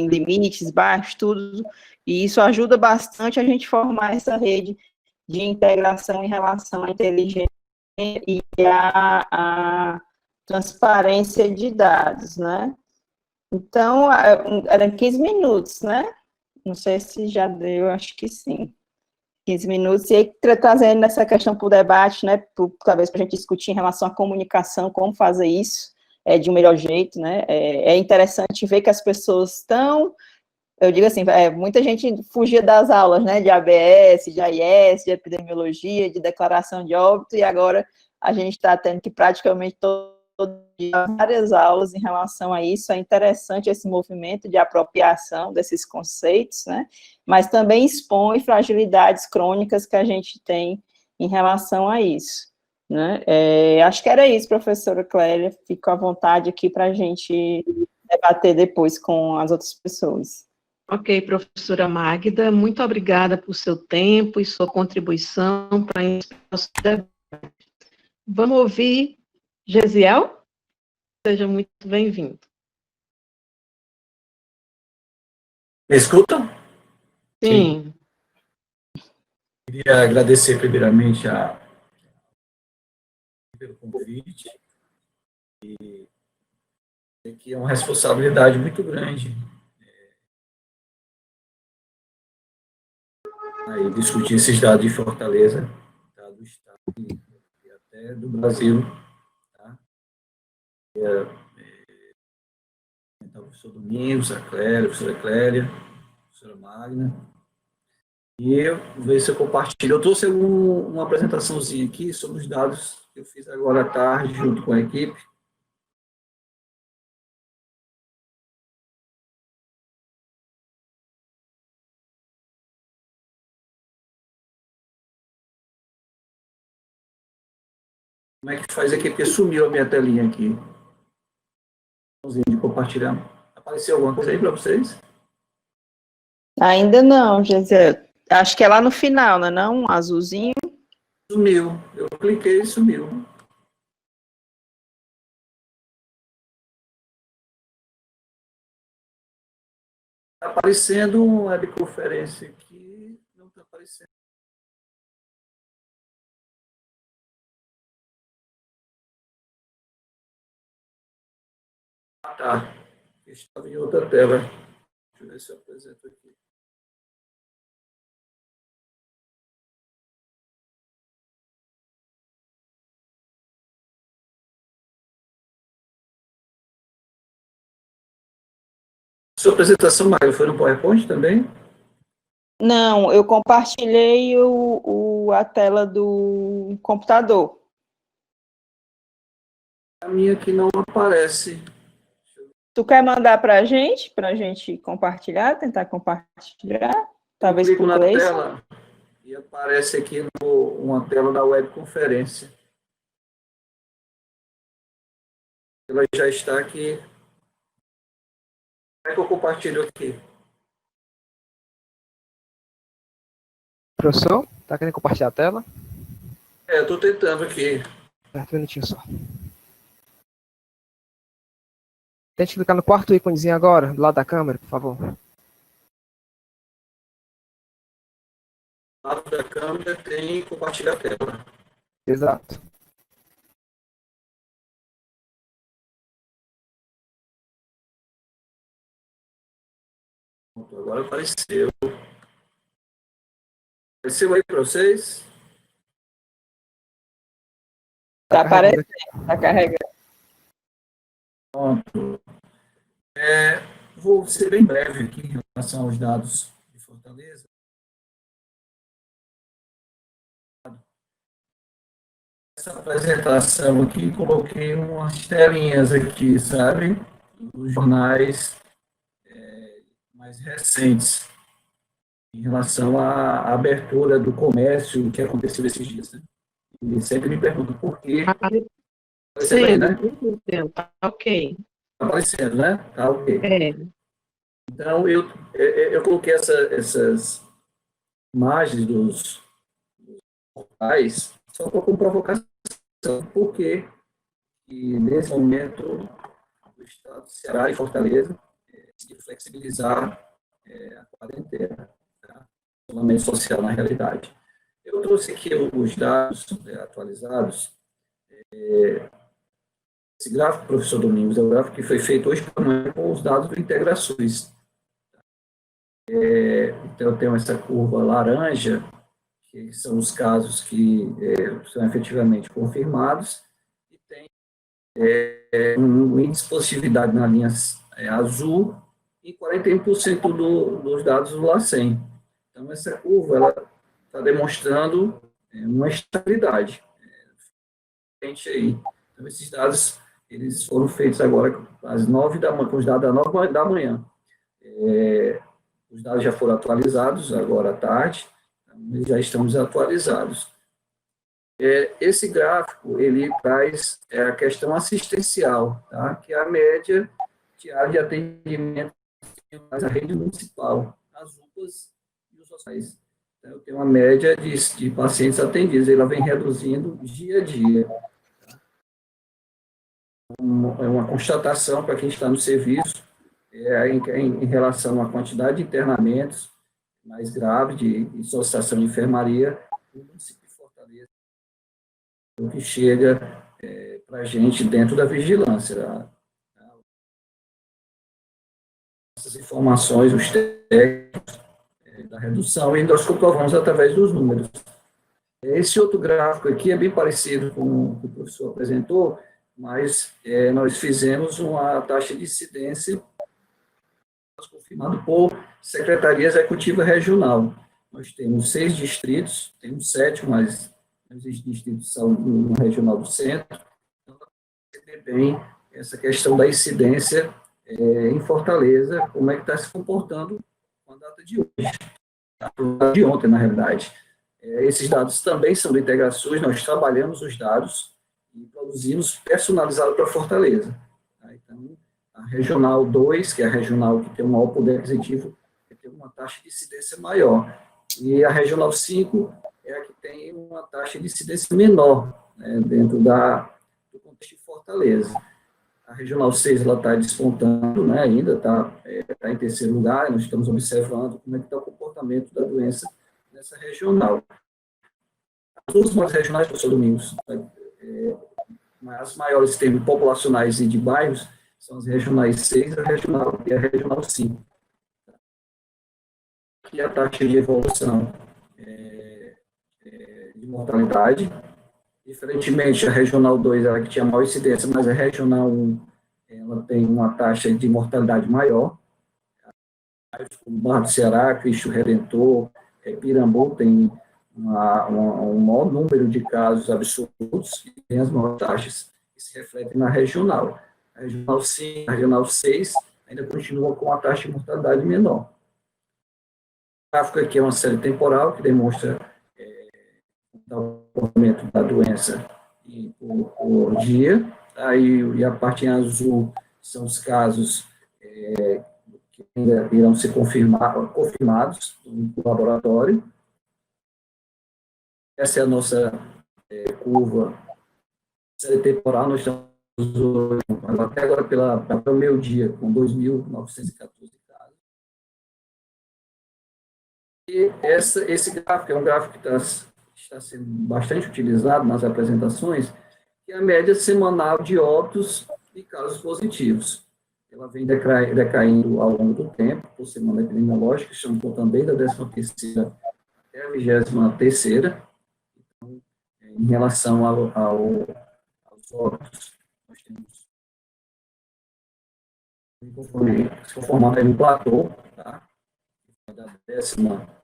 limites, baixos, tudo, e isso ajuda bastante a gente formar essa rede de integração em relação à inteligência e à transparência de dados, né? Então, eram 15 minutos, né? Não sei se já deu, acho que sim. 15 minutos, e aí trazendo essa questão para o debate, né, talvez para a gente discutir em relação à comunicação, como fazer isso de um melhor jeito, né, é interessante ver que as pessoas estão, eu digo assim, muita gente fugia das aulas, né, de ABS, de AIS, de epidemiologia, de declaração de óbito, e agora a gente está tendo que praticamente todo dia várias aulas em relação a isso. É interessante esse movimento de apropriação desses conceitos, né, mas também expõe fragilidades crônicas que a gente tem em relação a isso, né. Acho que era isso, professora Clélia, fico à vontade aqui para a gente debater depois com as outras pessoas. Ok, professora Magda, muito obrigada por seu tempo e sua contribuição para esse nosso debate. Vamos ouvir Gesiel? Seja muito bem-vindo. Me escutam? Sim. Queria agradecer primeiramente pelo convite, e que é uma responsabilidade muito grande aí discutir esses dados de Fortaleza, tá, do Estado e até do Brasil. Tá? O professor Domingos, a Clélia, a professora Clélia, a professora Magna. E eu vou ver se eu compartilho. Eu trouxe uma apresentaçãozinha aqui sobre os dados que eu fiz agora à tarde, junto com a equipe. Como é que faz aqui? Porque sumiu a minha telinha aqui. De compartilhar. Apareceu alguma coisa aí para vocês? Ainda não, Gisele. Acho que é lá no final, não é não? Um azulzinho. Sumiu. Eu cliquei e sumiu. Está aparecendo uma webconferência aqui. Não está aparecendo. Ah, tá. Estava em outra tela. Deixa eu ver se eu apresento aqui. Sua apresentação, Mário, foi no PowerPoint também? Não, eu compartilhei a tela do computador. A minha aqui não aparece. Tu quer mandar para a gente compartilhar, tentar compartilhar? Talvez clico por na Gleice. tela e aparece aqui uma tela da webconferência. Ela já está aqui. Como é que eu compartilho aqui? Professor, tá querendo compartilhar a tela? Eu estou tentando aqui. Um minutinho só. Tente clicar no quarto íconezinho agora, do lado da câmera, por favor. Do lado da câmera tem compartilhar a tela. Exato. Agora apareceu. Apareceu aí para vocês? Está aparecendo, está carregando. Pronto. Vou ser bem breve aqui em relação aos dados de Fortaleza. Essa apresentação aqui, coloquei umas telinhas aqui, sabe? Os jornais mais recentes em relação à abertura do comércio que aconteceu esses dias. Né? E sempre me perguntam por quê. Sim, aí, né? Tá ok. Tá aparecendo, né? Tá ok. Então, eu coloquei essas imagens dos portais só como provocação, porque nesse momento o Estado do Ceará e Fortaleza de flexibilizar a quarentena, tá? O isolamento social na realidade. Eu trouxe aqui os dados atualizados. Esse gráfico, professor Domingos, é o gráfico que foi feito hoje pela manhã com os dados do Integrações. Então, eu tenho essa curva laranja, que são os casos que são efetivamente confirmados, e tem um índice de positividade na linha azul e 41% dos dados do LACEN. Então, essa curva ela está demonstrando uma estabilidade. Aí. Então, esses dados eles foram feitos agora às 9 da manhã, com os dados às 9 da manhã. Os dados já foram atualizados agora à tarde, então, já estão desatualizados. Esse gráfico, ele traz a questão assistencial, tá? Que é a média diária de atendimento da rede municipal, as UPAs e os hospitais. Então, eu tenho uma média de pacientes atendidos, ela vem reduzindo dia a dia. É uma constatação para quem está no serviço, em relação à quantidade de internamentos mais graves de solicitação de enfermaria, o município de Fortaleza, o que chega para a gente dentro da vigilância. Essas informações, os técnicos da redução, e nós comprovamos através dos números. Esse outro gráfico aqui é bem parecido com o que o professor apresentou, mas nós fizemos uma taxa de incidência confirmada por Secretaria Executiva Regional. Nós temos 6 distritos, temos 7, mas os distritos são no Regional do Centro. Então, você bem essa questão da incidência em Fortaleza, como é que está se comportando com a data de hoje, de ontem, na realidade. Esses dados também são de integrações, nós trabalhamos os dados e produzimos personalizado para Fortaleza. Então, a Regional 2, que é a regional que tem um maior poder aquisitivo, tem uma taxa de incidência maior. E a Regional 5 é a que tem uma taxa de incidência menor, né, dentro do contexto de Fortaleza. A Regional 6 está despontando, né, ainda está em terceiro lugar, nós estamos observando como é que está o comportamento da doença nessa regional. As duas regionais, professor Domingos, as maiores em termos populacionais e de bairros, são as regionais 6 e a regional 5. Aqui a taxa de evolução de mortalidade. Diferentemente, a regional 2, ela que tinha maior incidência, mas a regional 1, ela tem uma taxa de mortalidade maior. Como Barra do Ceará, Cristo Redentor, Pirambu tem um maior número de casos absolutos e tem as maiores taxas que se refletem na regional. A regional 5, a regional 6 ainda continua com a taxa de mortalidade menor. O gráfico aqui é uma série temporal que demonstra o comportamento da doença por dia. E a parte em azul são os casos que ainda irão ser confirmados no laboratório. Essa é a nossa curva série temporal. Nós estamos até agora pelo meio-dia, com 2.914 casos. E esse gráfico é um gráfico que está sendo bastante utilizado nas apresentações, que é a média semanal de óbitos e casos positivos. Ela vem decaindo ao longo do tempo, por semana epidemiológica, estamos contando desde a 13ª até a 23ª. Então, em relação aos óbitos, nós temos se formando aí um platô, tá? Da 10ª semana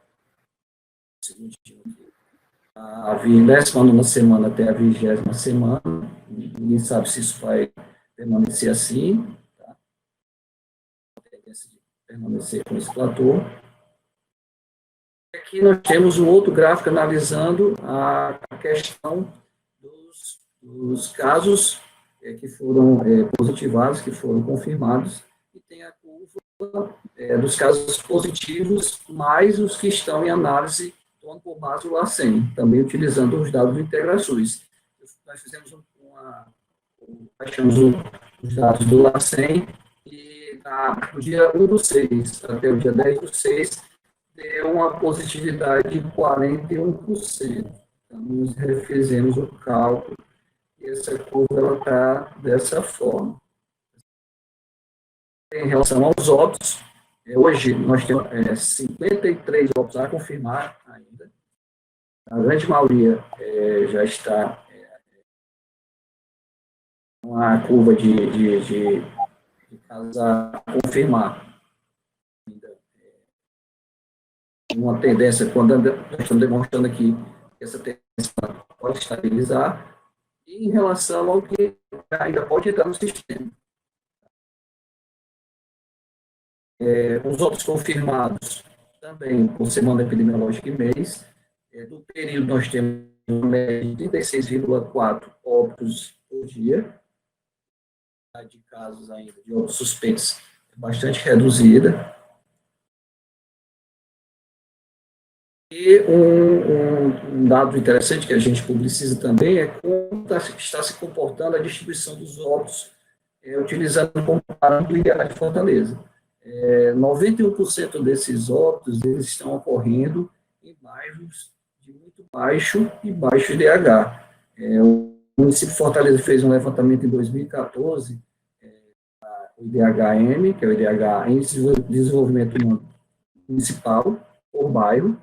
até a 20ª semana, ninguém sabe se isso vai permanecer assim, tá? A tendência de permanecer com esse platô. Aqui nós temos um outro gráfico analisando a questão dos casos que foram positivados, que foram confirmados, e tem a curva dos casos positivos, mais os que estão em análise tomando por base o LACEN, também utilizando os dados de integrações. Nós fizemos achamos os dados do LACEN, e do dia 1/6 até o dia 10/6, deu uma positividade de 41%. Então, nós refizemos o cálculo, e essa curva está dessa forma. Em relação aos óbitos, hoje nós temos 53 óbitos a confirmar ainda. a grande maioria já está uma curva de casos a confirmar. Uma tendência, quando nós estamos demonstrando aqui, que essa tendência pode estabilizar, e em relação ao que ainda pode entrar no sistema. Os óbitos confirmados, também por semana epidemiológica e mês, do período nós temos uma média de 36,4 óbitos por dia, a de casos ainda de óbitos suspeitos é bastante reduzida. E um dado interessante que a gente publiciza também é como está se comportando a distribuição dos óbitos, utilizando como parâmetro o IDH de Fortaleza. 91% desses óbitos eles estão ocorrendo em bairros de muito baixo e baixo IDH. O município de Fortaleza fez um levantamento em 2014, o IDH-M, que é o IDH em desenvolvimento municipal, por bairro.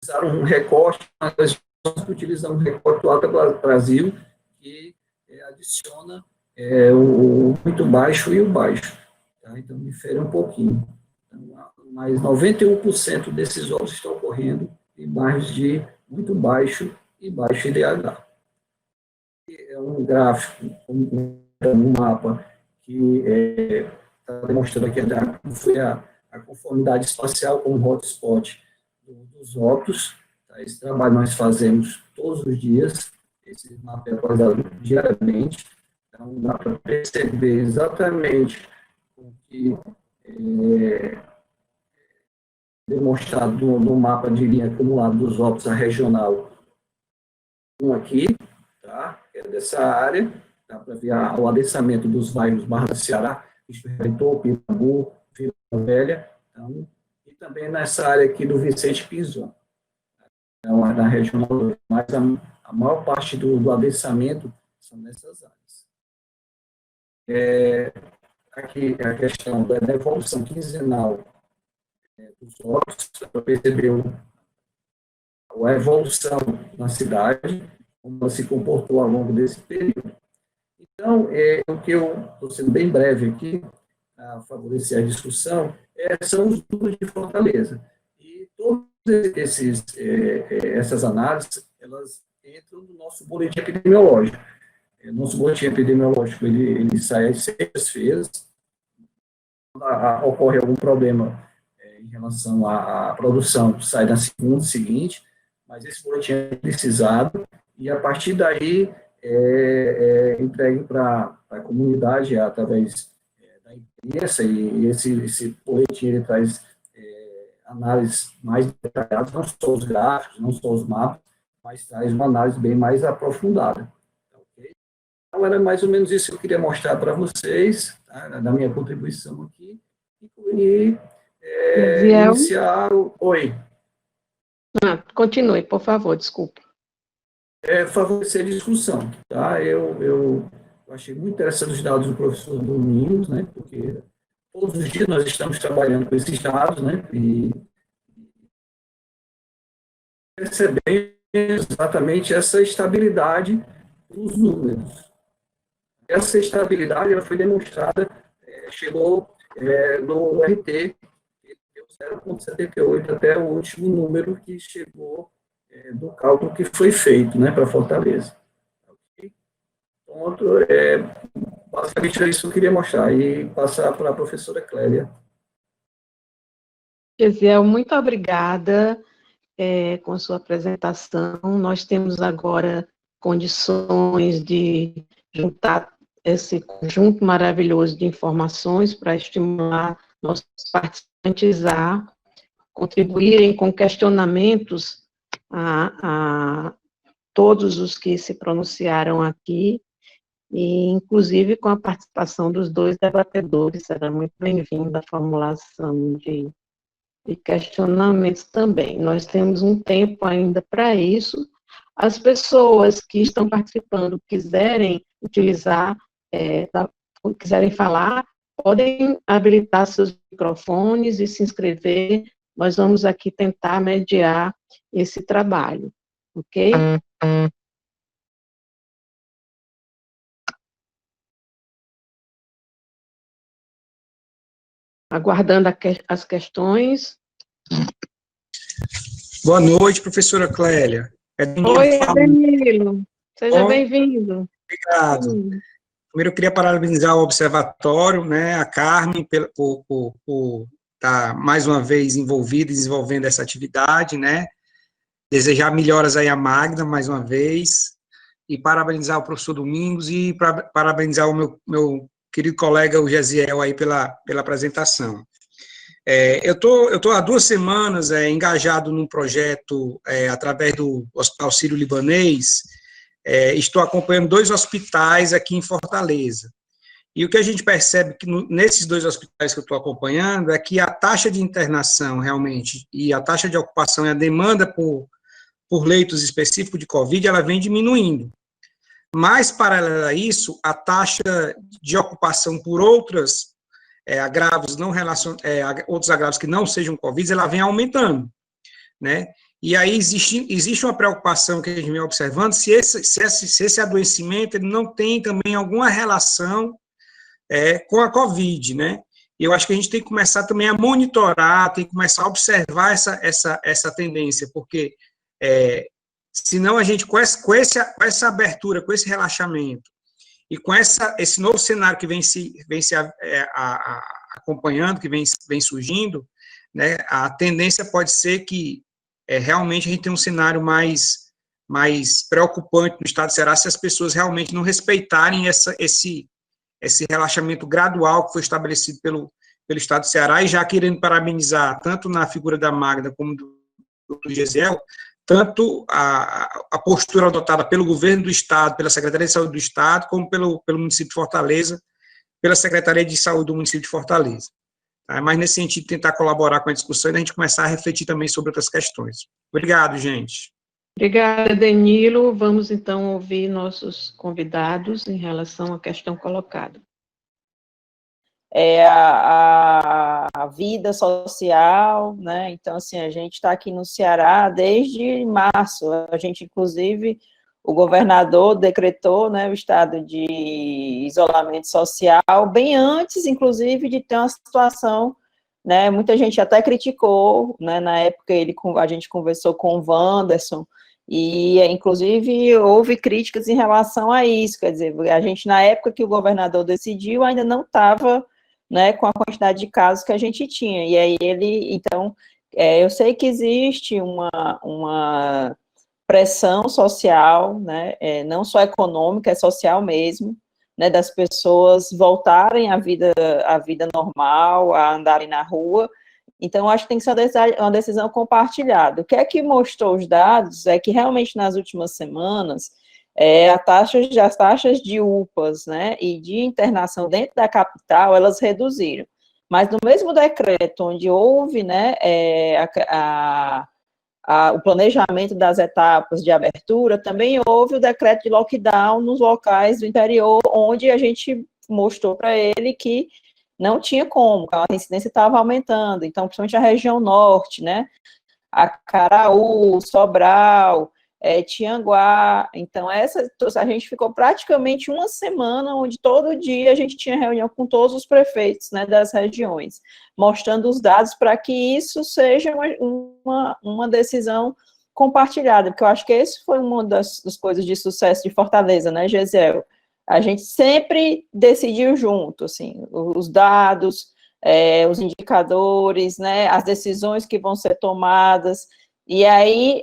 Utilizaram um recorte, nós utilizamos um recorte do Alta Brasil, que adiciona o muito baixo e o baixo. Tá? Então, difere um pouquinho. Então, mas 91% desses óbitos estão ocorrendo em bairros de muito baixo e baixo IDH. É um gráfico, um mapa que está demonstrando aqui foi a conformidade espacial com o hotspot dos óbitos. Tá? Esse trabalho nós fazemos todos os dias, esse mapa é atualizado diariamente, então dá para perceber exatamente o que é demonstrado no mapa de linha acumulada dos óbitos, a regional 1 aqui, tá? Que é dessa área, dá para ver o adensamento dos bairros Barra do Ceará, Reitor, Pirambu, Vila Velha, então, e também nessa área aqui do Vicente Pinzon. Então, na regional 2, mas a maior parte do adensamento são nessas áreas. Aqui a questão da evolução quinzenal dos óbitos, para perceber a evolução na cidade, como ela se comportou ao longo desse período. Então, o que eu estou sendo bem breve aqui, a favorecer a discussão, são os números de Fortaleza. E todas essas análises, elas entram no nosso boletim epidemiológico. Nosso boletim epidemiológico, ele sai às sextas-feiras. Ocorre algum problema em relação à produção, sai na segunda seguinte, mas esse boletim é precisado, e a partir daí entregue para a comunidade através da imprensa, e esse boletim ele traz análises mais detalhadas, não só os gráficos, não só os mapas, mas traz uma análise bem mais aprofundada. Okay? Então, era mais ou menos isso que eu queria mostrar para vocês, tá? Da minha contribuição aqui, e iniciar o... Oi. Continue, por favor, desculpe. Favorecer a discussão, tá? Eu achei muito interessante os dados do professor Domingos, né? Porque todos os dias nós estamos trabalhando com esses dados, né? E percebendo exatamente essa estabilidade dos números. Essa estabilidade ela foi demonstrada, chegou no RT, 0,78 até o último número que chegou do cálculo que foi feito, né, para Fortaleza. Okay? Ponto, basicamente é isso que eu queria mostrar, e passar para a professora Clélia. Gesiel, muito obrigada com a sua apresentação. Nós temos agora condições de juntar esse conjunto maravilhoso de informações para estimular nossos participantes a contribuírem com questionamentos a todos os que se pronunciaram aqui, e inclusive com a participação dos dois debatedores. Será muito bem-vinda a formulação de questionamentos também. Nós temos um tempo ainda para isso. As pessoas que estão participando, quiserem utilizar, quiserem falar, podem habilitar seus microfones e se inscrever. Nós vamos aqui tentar mediar esse trabalho, ok? Aguardando as questões. Boa noite, professora Clélia. Oi, Danilo. Seja Bom, bem-vindo. obrigado. Primeiro, eu queria parabenizar o Observatório, né, a Carmen, por estar mais uma vez envolvida, desenvolvendo essa atividade, né, desejar melhoras aí à Magda, mais uma vez, e parabenizar o professor Domingos e parabenizar o meu querido colega, o Gesiel, aí pela apresentação. Eu tô há 2 semanas engajado num projeto através do Hospital Sírio-Libanês. Estou acompanhando 2 hospitais aqui em Fortaleza. E o que a gente percebe que nesses 2 hospitais que eu estou acompanhando é que a taxa de internação realmente e a taxa de ocupação e a demanda por leitos específicos de Covid, ela vem diminuindo. Mas, paralelo a isso, a taxa de ocupação por outros agravos outros agravos que não sejam Covid, ela vem aumentando, né? E aí existe uma preocupação que a gente vem observando se esse adoecimento ele não tem também alguma relação com a Covid, né? E eu acho que a gente tem que começar também a monitorar, tem que começar a observar essa tendência, porque senão a gente, com essa abertura, com esse relaxamento, e com esse novo cenário que vem se acompanhando, que vem surgindo, né, a tendência pode ser que realmente a gente tenha um cenário mais preocupante no estado do Ceará se as pessoas realmente não respeitarem esse relaxamento gradual que foi estabelecido pelo estado do Ceará, e já querendo parabenizar, tanto na figura da Magda como do Gesiel, tanto a postura adotada pelo governo do Estado, pela Secretaria de Saúde do Estado, como pelo município de Fortaleza, pela Secretaria de Saúde do município de Fortaleza. Tá? Mas nesse sentido, tentar colaborar com a discussão e a gente começar a refletir também sobre outras questões. Obrigado, gente. Obrigada, Danilo. Vamos, então, ouvir nossos convidados em relação à questão colocada. A vida social, né? Então, assim, a gente está aqui no Ceará desde março. A gente, inclusive, o governador decretou, né, o estado de isolamento social bem antes, inclusive, de ter uma situação, né? Muita gente até criticou, né? Na época a gente conversou com o Wanderson e, inclusive, houve críticas em relação a isso. Quer dizer, a gente, na época que o governador decidiu, ainda não estava, né, com a quantidade de casos que a gente tinha, e aí então, eu sei que existe uma pressão social, né, não só econômica, é social mesmo, né, das pessoas voltarem à vida normal, a andarem na rua. Então, acho que tem que ser uma decisão compartilhada. O que é que mostrou os dados é que realmente nas últimas semanas, as taxas de UPAs, né, e de internação dentro da capital, elas reduziram. Mas no mesmo decreto onde houve, né, o planejamento das etapas de abertura, também houve o decreto de lockdown nos locais do interior, onde a gente mostrou para ele que não tinha como, a incidência estava aumentando. Então, principalmente a região norte, né, Acaraú, Sobral, Tianguá. Então, a gente ficou praticamente uma semana onde todo dia a gente tinha reunião com todos os prefeitos, né, das regiões, mostrando os dados para que isso seja uma decisão compartilhada, porque eu acho que esse foi uma das coisas de sucesso de Fortaleza, né, Gesiel? A gente sempre decidiu junto, assim, os dados, os indicadores, né, as decisões que vão ser tomadas. E aí,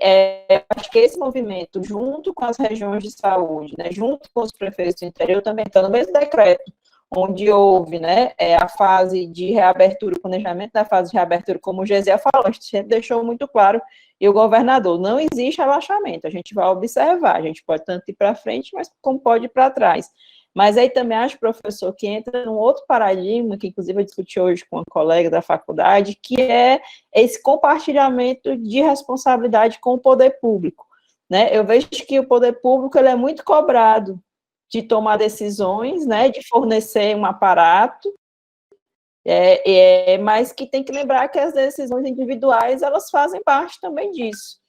acho que esse movimento, junto com as regiões de saúde, né, junto com os prefeitos do interior, também está no mesmo decreto, onde houve, né, a fase de reabertura, o planejamento da fase de reabertura, como o Gesiel falou, a gente sempre deixou muito claro, e o governador, não existe relaxamento, a gente vai observar, a gente pode tanto ir para frente, mas como pode ir para trás. Mas aí também acho, professor, que entra num outro paradigma, que inclusive eu discuti hoje com uma colega da faculdade, que é esse compartilhamento de responsabilidade com o poder público, né? Eu vejo que o poder público ele é muito cobrado de tomar decisões, né, de fornecer um aparato, mas que tem que lembrar que as decisões individuais, elas fazem parte também disso.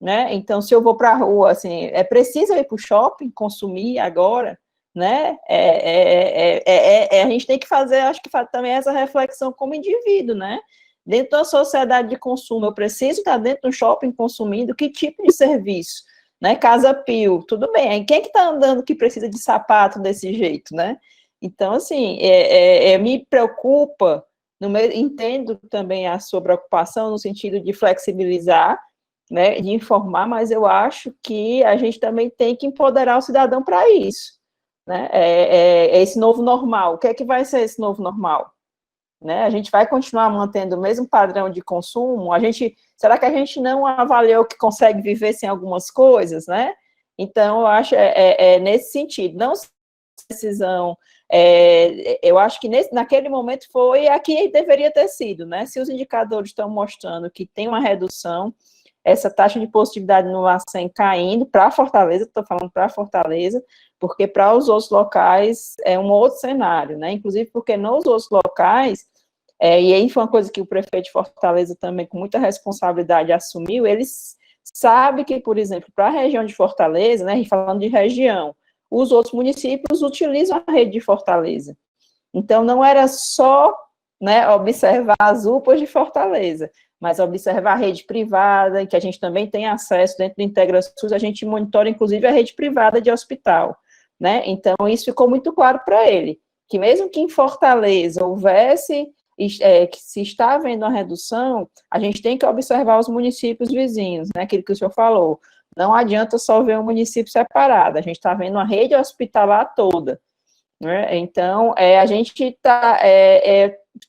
né? Então, se eu vou para a rua, assim, é preciso ir para o shopping consumir agora, né? A gente tem que fazer, acho que também essa reflexão como indivíduo, né? Dentro da sociedade de consumo, eu preciso estar dentro do shopping consumindo que tipo de serviço? Né? Casa Pio, tudo bem. Quem é que está andando que precisa de sapato desse jeito, né? Então, assim, me preocupa, entendo também a sua preocupação no sentido de flexibilizar, né, de informar, mas eu acho que a gente também tem que empoderar o cidadão para isso, né? Esse novo normal. O que é que vai ser esse novo normal? Né? A gente vai continuar mantendo o mesmo padrão de consumo? Será que a gente não avaliou que consegue viver sem algumas coisas, né? Então, eu acho nesse sentido, não decisão. Eu acho que naquele momento foi a que deveria ter sido, né? Se os indicadores estão mostrando que tem uma redução, essa taxa de positividade no LACEN caindo para Fortaleza, estou falando para Fortaleza, porque para os outros locais é um outro cenário, né? Inclusive porque nos outros locais, e aí foi uma coisa que o prefeito de Fortaleza também, com muita responsabilidade, assumiu, eles sabem que, por exemplo, para a região de Fortaleza, né, falando de região, os outros municípios utilizam a rede de Fortaleza. Então, não era só, né, observar as UPAs de Fortaleza, mas observar a rede privada, que a gente também tem acesso dentro do IntegraSUS, a gente monitora, inclusive, a rede privada de hospital, né? Então, isso ficou muito claro para ele, que mesmo que em Fortaleza houvesse, que se está havendo uma redução, a gente tem que observar os municípios vizinhos, né? Aquilo que o senhor falou. Não adianta só ver um município separado, a gente está vendo uma rede hospitalar toda, né? Então, a gente está...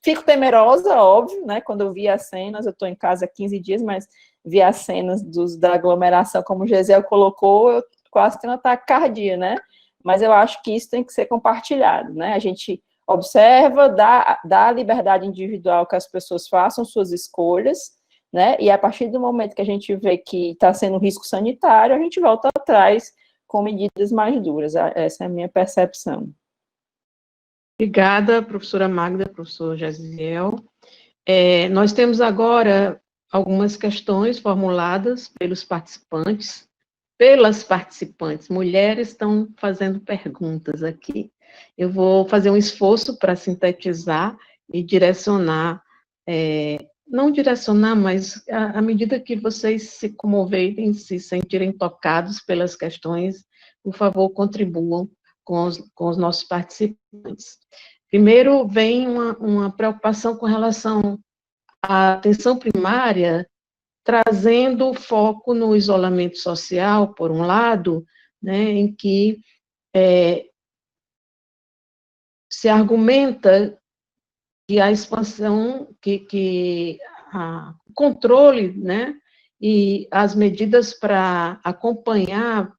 fico temerosa, óbvio, né? Quando eu vi as cenas, eu estou em casa há 15 dias, mas vi as cenas da aglomeração, como o Gesiel colocou, eu quase tenho um ataque cardíaco, né? Mas eu acho que isso tem que ser compartilhado, né? A gente observa, dá a liberdade individual que as pessoas façam suas escolhas, né? E a partir do momento que a gente vê que está sendo um risco sanitário, a gente volta atrás com medidas mais duras. Essa é a minha percepção. Obrigada, professora Magda, professor Gesiel. Nós temos agora algumas questões formuladas pelas participantes. Mulheres estão fazendo perguntas aqui. Eu vou fazer um esforço para sintetizar e direcionar, não direcionar, mas à medida que vocês se comoverem, se sentirem tocados pelas questões, por favor, contribuam com os nossos participantes. Primeiro, vem uma preocupação com relação à atenção primária, trazendo foco no isolamento social, por um lado, né, em que se argumenta que a expansão, o controle, né, e as medidas para acompanhar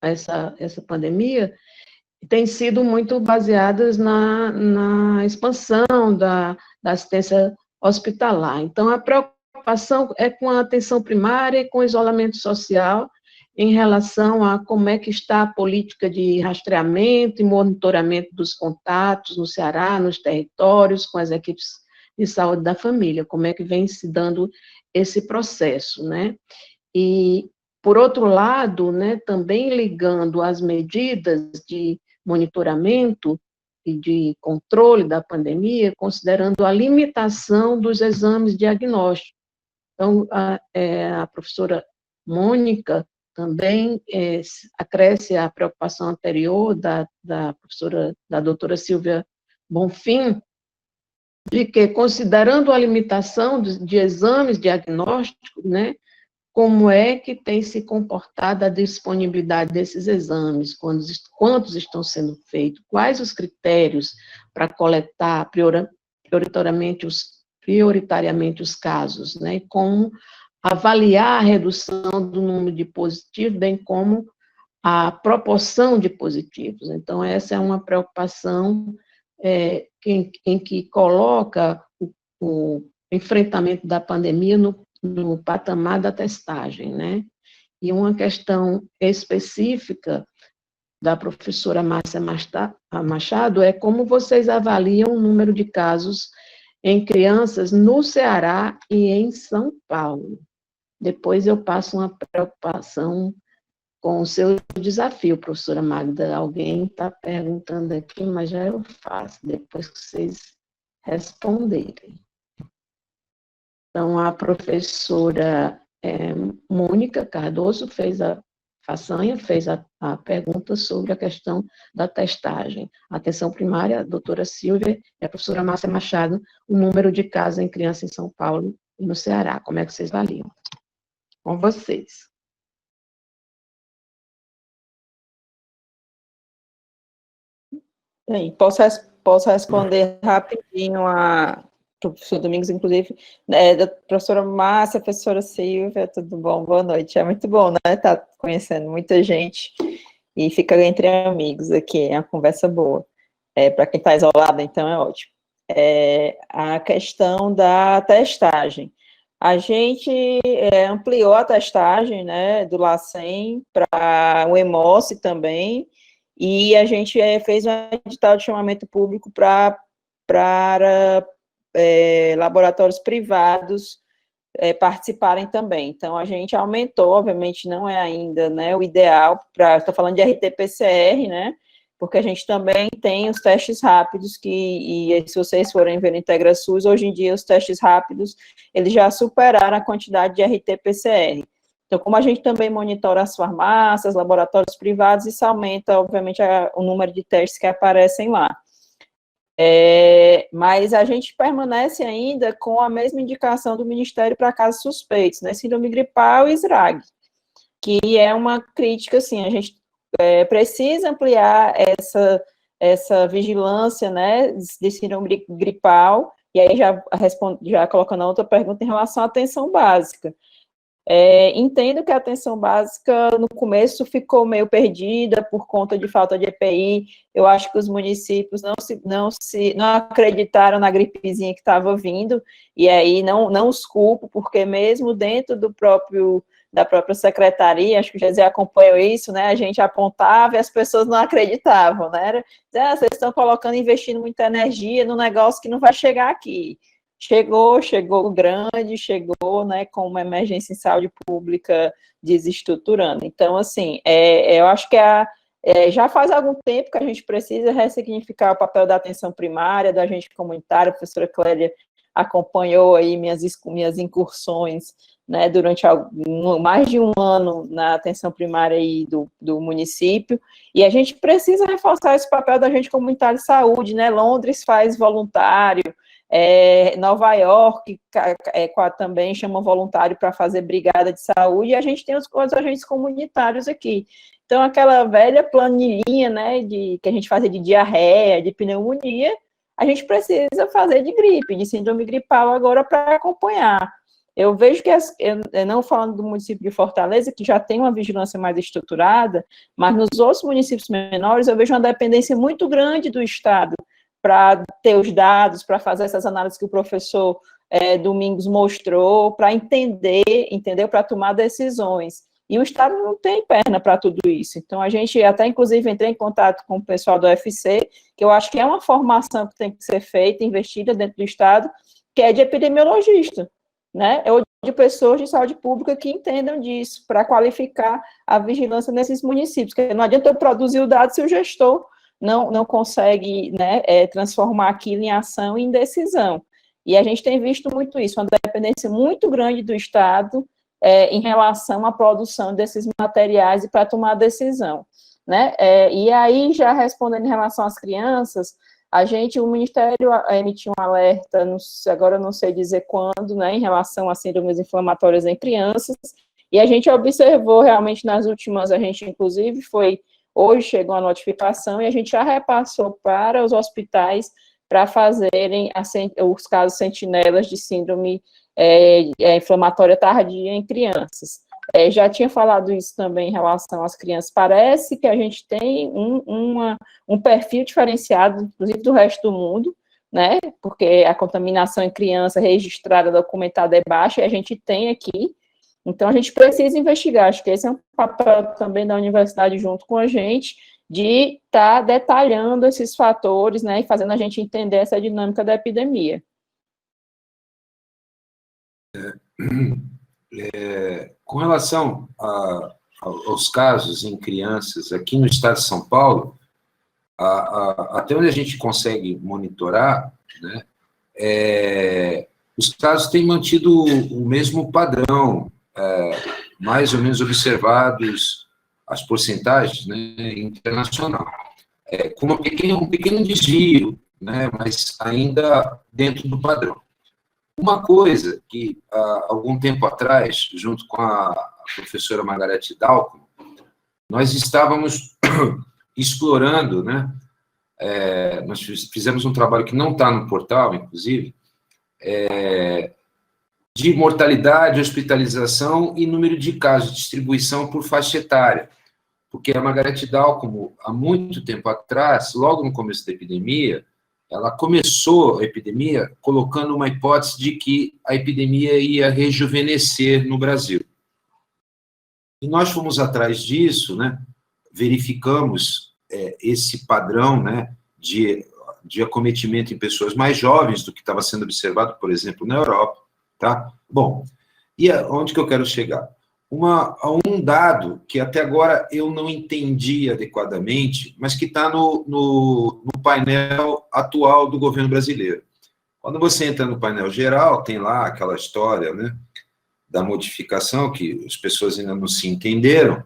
essa pandemia têm sido muito baseadas na expansão da assistência hospitalar. Então, a preocupação é com a atenção primária e com o isolamento social, em relação a como é que está a política de rastreamento e monitoramento dos contatos no Ceará, nos territórios, com as equipes de saúde da família, como é que vem se dando esse processo, né? E, por outro lado, né, também ligando as medidas de monitoramento e de controle da pandemia, considerando a limitação dos exames diagnósticos. Então, a professora Mônica também acresce a preocupação anterior da doutora Silvia Bonfim, de que, considerando a limitação de exames diagnósticos, né, como é que tem se comportado a disponibilidade desses exames, quantos estão sendo feitos, quais os critérios para coletar prioritariamente os casos, né, como avaliar a redução do número de positivos, bem como a proporção de positivos. Então, essa é uma preocupação em que coloca o enfrentamento da pandemia no patamar da testagem, né? E uma questão específica da professora Márcia Machado é como vocês avaliam o número de casos em crianças no Ceará e em São Paulo. Depois eu passo uma preocupação com o seu desafio, professora Magda. Alguém está perguntando aqui, mas já eu faço, depois que vocês responderem. Então, a professora Mônica Cardoso fez a pergunta sobre a questão da testagem. A atenção primária, a doutora Silvia e a professora Márcia Machado, o número de casos em criança em São Paulo e no Ceará. Como é que vocês avaliam? Com vocês. Bem, posso responder rapidinho a professor Domingos, inclusive, da professora Márcia, professora Silvia, tudo bom? Boa noite. É muito bom, né? Tá conhecendo muita gente e fica entre amigos aqui, é uma conversa boa. Para quem está isolado, então, é ótimo. A questão da testagem. A gente ampliou a testagem, né, do LACEN para o EMOSSE também, e a gente fez um edital de chamamento público para laboratórios privados participarem também. Então, a gente aumentou, obviamente não é ainda, né, o ideal, estou falando de RT-PCR, né, porque a gente também tem os testes rápidos, e se vocês forem ver no IntegraSUS, hoje em dia os testes rápidos, eles já superaram a quantidade de RT-PCR. Então, como a gente também monitora as farmácias, laboratórios privados, isso aumenta, obviamente, o número de testes que aparecem lá. Mas a gente permanece ainda com a mesma indicação do Ministério para casos suspeitos, né, síndrome gripal e SRAG, que é uma crítica, assim, a gente precisa ampliar essa vigilância, né, de síndrome gripal, e aí já colocando a outra pergunta em relação à atenção básica. Entendo que a atenção básica, no começo, ficou meio perdida por conta de falta de EPI. Eu acho que os municípios não acreditaram na gripezinha que estava vindo, e aí não os culpo, porque mesmo dentro da própria secretaria, acho que o José acompanhou isso, né, a gente apontava e as pessoas não acreditavam, né, vocês estão investindo muita energia num negócio que não vai chegar aqui. Chegou grande, chegou, né, com uma emergência em saúde pública desestruturando. Então, assim, eu acho que já faz algum tempo que a gente precisa ressignificar o papel da atenção primária, da agente comunitária. A professora Clélia acompanhou aí minhas incursões, né, durante mais de um ano na atenção primária aí do município, e a gente precisa reforçar esse papel da agente comunitária de saúde, né, Londres faz voluntário, Nova York também chama voluntário para fazer brigada de saúde, e a gente tem os agentes comunitários aqui. Então, aquela velha planilhinha, né, que a gente fazia de diarreia, de pneumonia, a gente precisa fazer de gripe, de síndrome gripal agora para acompanhar. Eu vejo que, não falando do município de Fortaleza, que já tem uma vigilância mais estruturada, mas nos outros municípios menores, eu vejo uma dependência muito grande do Estado para ter os dados, para fazer essas análises que o professor Domingos mostrou, para entendeu? Para tomar decisões. E o Estado não tem perna para tudo isso. Então, a gente até, inclusive, entrei em contato com o pessoal do UFC, que eu acho que é uma formação que tem que ser feita, investida dentro do Estado, que é de epidemiologista, né? Ou de pessoas de saúde pública que entendam disso, para qualificar a vigilância nesses municípios, porque não adianta eu produzir o dado se o gestor não consegue, né, transformar aquilo em ação e em decisão. E a gente tem visto muito isso, uma dependência muito grande do Estado em relação à produção desses materiais e para tomar decisão, né? E aí, já respondendo em relação às crianças, o Ministério emitiu um alerta, agora eu não sei dizer quando, né, em relação a síndromes inflamatórias em crianças, e a gente observou realmente nas últimas, a gente inclusive hoje chegou a notificação e a gente já repassou para os hospitais para fazerem os casos sentinelas de síndrome inflamatória tardia em crianças. Já tinha falado isso também em relação às crianças. Parece que a gente tem um perfil diferenciado, inclusive do resto do mundo, né? Porque a contaminação em criança registrada, documentada é baixa, e a gente tem aqui. Então, a gente precisa investigar. Acho que esse é um papel também da universidade junto com a gente, de estar detalhando esses fatores, né, e fazendo a gente entender essa dinâmica da epidemia. Com relação aos casos em crianças aqui no estado de São Paulo, até onde a gente consegue monitorar, né, os casos têm mantido o mesmo padrão, mais ou menos observados as porcentagens, né, internacional, com um pequeno desvio, né, mas ainda dentro do padrão. Uma coisa que, há algum tempo atrás, junto com a professora Margarete Dalcom, nós estávamos explorando, né, nós fizemos um trabalho que não está no portal, inclusive, de mortalidade, hospitalização e número de casos, distribuição por faixa etária. Porque a Margarete Dalcom, há muito tempo atrás, logo no começo da epidemia, ela começou a epidemia colocando uma hipótese de que a epidemia ia rejuvenescer no Brasil. E nós fomos atrás disso, né, verificamos esse padrão, né, de acometimento em pessoas mais jovens do que estava sendo observado, por exemplo, na Europa. Tá? Bom, e onde que eu quero chegar? Um dado que até agora eu não entendi adequadamente, mas que está no painel atual do governo brasileiro. Quando você entra no painel geral, tem lá aquela história, né, da modificação, que as pessoas ainda não se entenderam,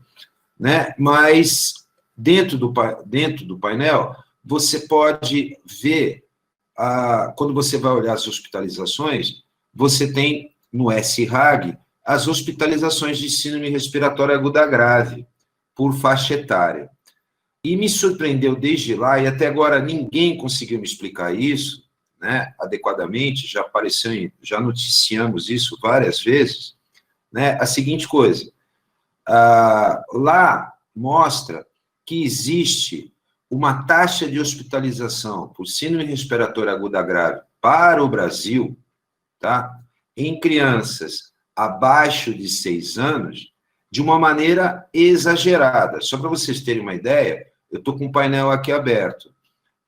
né, mas dentro do painel, você pode ver, quando você vai olhar as hospitalizações, você tem no SRAG as hospitalizações de síndrome respiratória aguda grave, por faixa etária. E me surpreendeu desde lá, e até agora ninguém conseguiu me explicar isso, né, adequadamente, já apareceu, já noticiamos isso várias vezes, né, a seguinte coisa, lá mostra que existe uma taxa de hospitalização por síndrome respiratória aguda grave para o Brasil, tá, em crianças abaixo de 6 anos, de uma maneira exagerada. Só para vocês terem uma ideia, eu estou com o painel aqui aberto.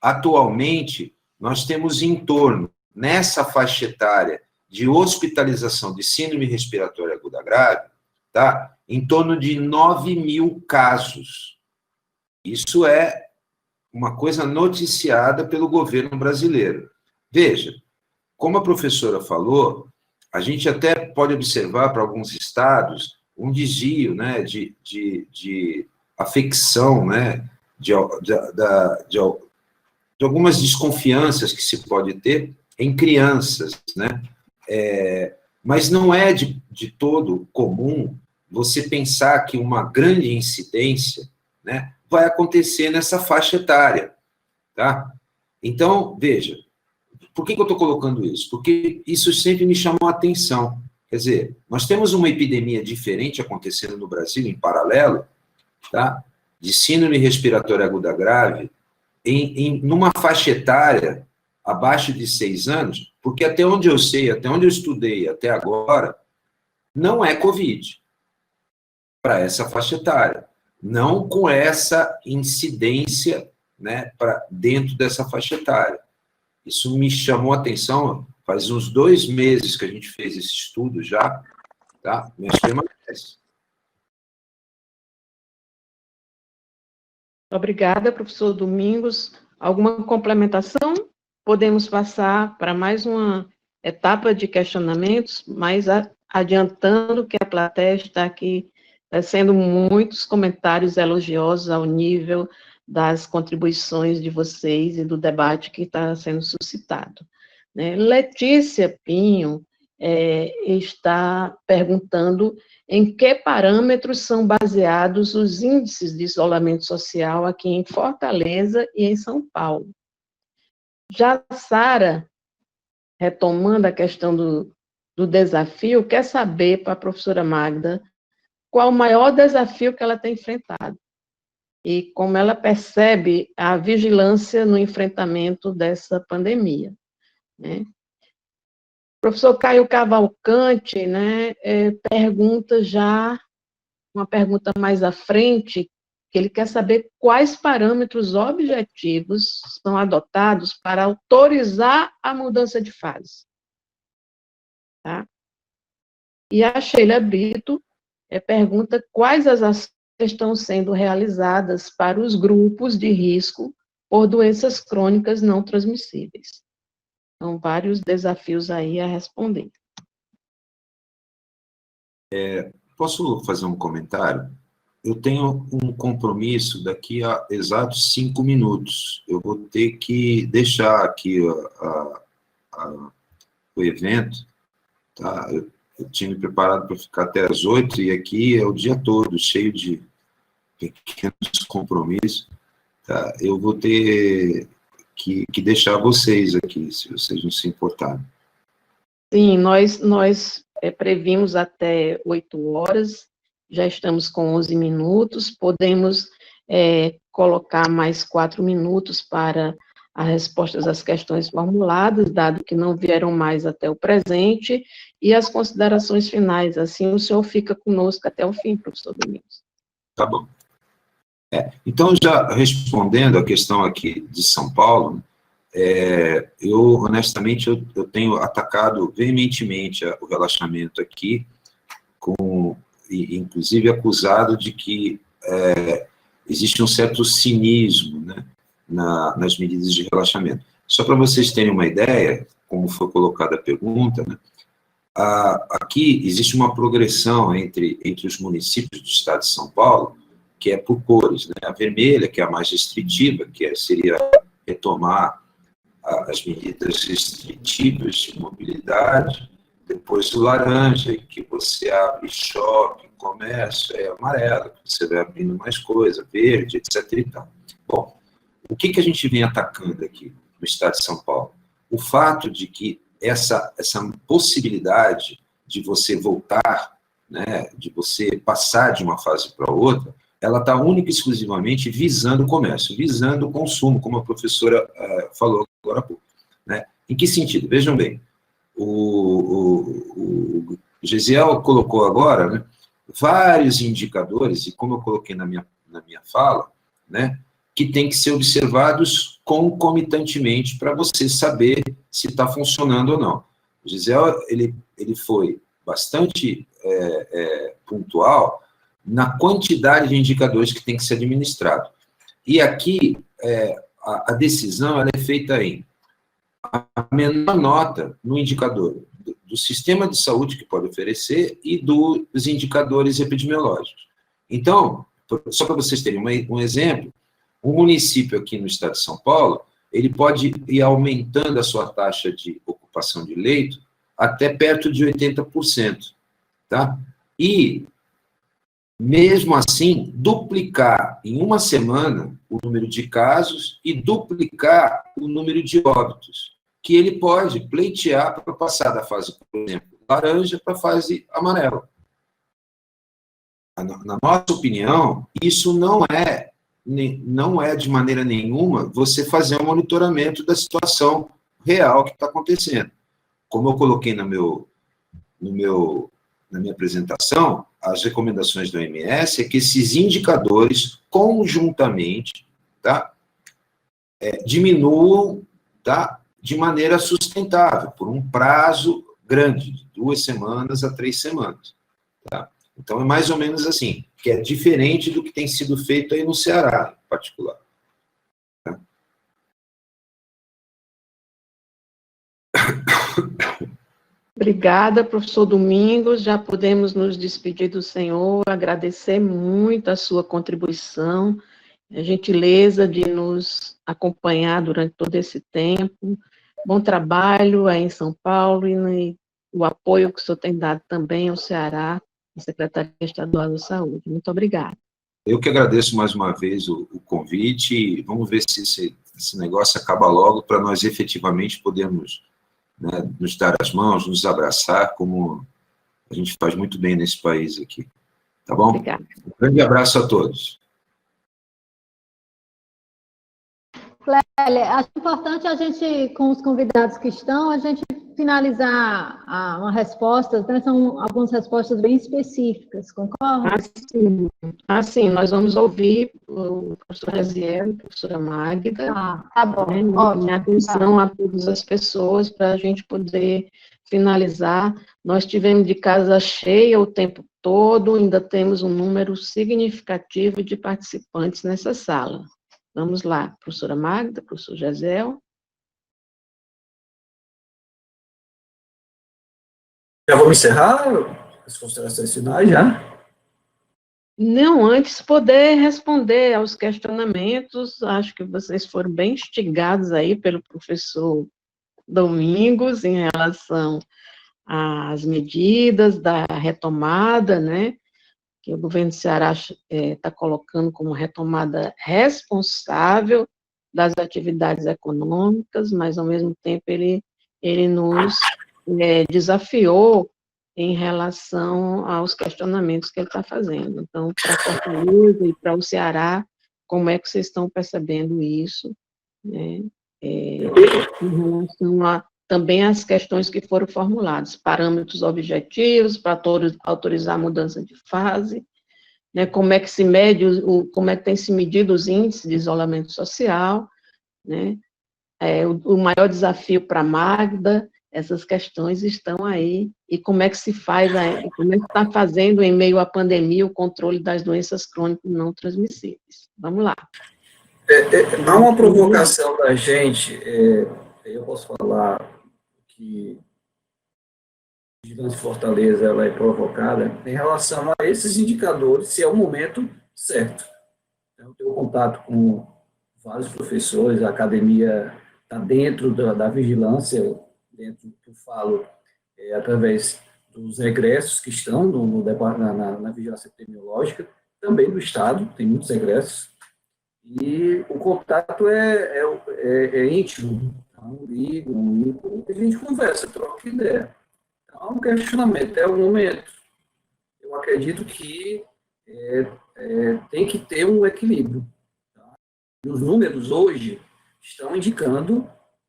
Atualmente, nós temos em torno, nessa faixa etária de hospitalização de síndrome respiratória aguda grave, tá, em torno de 9.000 casos. Isso é uma coisa noticiada pelo governo brasileiro. Veja, como a professora falou, a gente até pode observar para alguns estados um desvio, né, de afecção, né, de algumas desconfianças que se pode ter em crianças, né, mas não é de todo comum você pensar que uma grande incidência, né, vai acontecer nessa faixa etária, tá? Então, veja, por que eu estou colocando isso? Porque isso sempre me chamou a atenção. Quer dizer, nós temos uma epidemia diferente acontecendo no Brasil, em paralelo, tá? De síndrome respiratória aguda grave, numa faixa etária abaixo de 6 anos, porque até onde eu sei, até onde eu estudei até agora, não é Covid para essa faixa etária. Não com essa incidência, né, dentro dessa faixa etária. Isso me chamou a atenção, faz uns 2 meses que a gente fez esse estudo já, tá? Mas permanece. Obrigada, professor Domingos. Alguma complementação? Podemos passar para mais uma etapa de questionamentos, mas adiantando que a plateia está aqui tecendo muitos comentários elogiosos ao nível das contribuições de vocês e do debate que está sendo suscitado. Né? Letícia Pinho está perguntando em que parâmetros são baseados os índices de isolamento social aqui em Fortaleza e em São Paulo. Já Sara, retomando a questão do desafio, quer saber para a professora Magda qual o maior desafio que ela tem enfrentado e como ela percebe a vigilância no enfrentamento dessa pandemia, né? O professor Caio Cavalcante, né, pergunta já, uma pergunta mais à frente, que ele quer saber quais parâmetros objetivos são adotados para autorizar a mudança de fase. Tá? E a Sheila Brito pergunta quais as ações estão sendo realizadas para os grupos de risco por doenças crônicas não transmissíveis. São vários desafios aí a responder. Posso fazer um comentário? Eu tenho um compromisso daqui a exatos 5 minutos. Eu vou ter que deixar aqui o evento, tá? Eu tinha me preparado para ficar até as 8, e aqui é o dia todo, cheio de pequenos compromissos. Tá? Eu vou ter que deixar vocês aqui, se vocês não se importarem. Sim, nós previmos até 8 horas, já estamos com 11 minutos, podemos colocar mais 4 minutos para as respostas às questões formuladas, dado que não vieram mais até o presente, e as considerações finais. Assim, o senhor fica conosco até o fim, professor Domingos. Tá bom. Então, já respondendo a questão aqui de São Paulo, eu, honestamente, eu tenho atacado veementemente o relaxamento aqui, inclusive acusado de que existe um certo cinismo, né, nas medidas de relaxamento. Só para vocês terem uma ideia, como foi colocada a pergunta, né, aqui existe uma progressão entre os municípios do estado de São Paulo, que é por cores, né? A vermelha, que é a mais restritiva, seria retomar as medidas restritivas de mobilidade, depois o laranja, que você abre shopping, comércio, amarelo, que você vai abrindo mais coisa, verde, etc. e tal. Bom, o que a gente vem atacando aqui no estado de São Paulo? O fato de que essa possibilidade de você voltar, né, de você passar de uma fase para outra, ela está única e exclusivamente visando o comércio, visando o consumo, como a professora falou agora há pouco. Né? Em que sentido? Vejam bem, o Gesiel colocou agora, né, vários indicadores, e como eu coloquei na minha fala, né, que tem que ser observados concomitantemente para você saber se está funcionando ou não. O Gesiel, ele foi bastante pontual na quantidade de indicadores que tem que ser administrado. E aqui, a decisão ela é feita em a menor nota no indicador do sistema de saúde que pode oferecer e dos indicadores epidemiológicos. Então, só para vocês terem um exemplo, um município aqui no estado de São Paulo, ele pode ir aumentando a sua taxa de ocupação de leito até perto de 80%. Tá? E, mesmo assim, duplicar em uma semana o número de casos e duplicar o número de óbitos, que ele pode pleitear para passar da fase, por exemplo, laranja para a fase amarela. Na nossa opinião, isso não é de maneira nenhuma você fazer um monitoramento da situação real que está acontecendo. Como eu coloquei na minha apresentação, as recomendações do OMS é que esses indicadores, conjuntamente, tá, diminuam, tá, de maneira sustentável, por um prazo grande, de 2 semanas a 3 semanas. Tá? Então, é mais ou menos assim, que é diferente do que tem sido feito aí no Ceará, em particular. Tá? Obrigada, professor Domingos. Já podemos nos despedir do senhor, agradecer muito a sua contribuição, a gentileza de nos acompanhar durante todo esse tempo. Bom trabalho aí em São Paulo e o apoio que o senhor tem dado também ao Ceará, à Secretaria Estadual da Saúde. Muito obrigada. Eu que agradeço mais uma vez o convite e vamos ver se esse negócio acaba logo para nós efetivamente podermos, né, nos dar as mãos, nos abraçar, como a gente faz muito bem nesse país aqui. Tá bom? Obrigada. Um grande abraço a todos. Clélia, acho importante a gente, com os convidados que estão, a gente finalizar uma resposta, né, são algumas respostas bem específicas, concorda? Assim, nós vamos ouvir o professor Raziel e a professora Magda, Tá bom, né, ótimo. em atenção a todas as pessoas, para a gente poder finalizar. Nós tivemos de casa cheia o tempo todo, ainda temos um número significativo de participantes nessa sala. Vamos lá, professora Magda, professor Jaziel. Já vamos encerrar as considerações finais, já? Não, antes poder responder aos questionamentos, acho que vocês foram bem instigados aí pelo professor Domingos em relação às medidas da retomada, né, que o governo do Ceará está colocando como retomada responsável das atividades econômicas, mas, ao mesmo tempo, ele nos desafiou em relação aos questionamentos que ele está fazendo. Então, para Fortaleza e para o Ceará, como é que vocês estão percebendo isso, né, em relação também às questões que foram formuladas, parâmetros objetivos para autorizar a mudança de fase, né, como é que se mede, como é que tem se medido os índices de isolamento social, né, o maior desafio para a Magda, essas questões estão aí, e como é que se faz, como é que está fazendo em meio à pandemia o controle das doenças crônicas não transmissíveis. Vamos lá. Há uma provocação da gente, eu posso falar que a Vigilância Fortaleza ela é provocada em relação a esses indicadores, se é o momento certo. Eu tenho contato com vários professores, a academia está dentro da vigilância, dentro do que eu falo, através dos egressos que estão na vigilância epidemiológica, também do Estado, tem muitos egressos, e o contato é íntimo, então, ligo, a gente conversa, troca ideia. Então, um questionamento, é o momento. Eu acredito que tem que ter um equilíbrio. Tá? E os números hoje estão indicando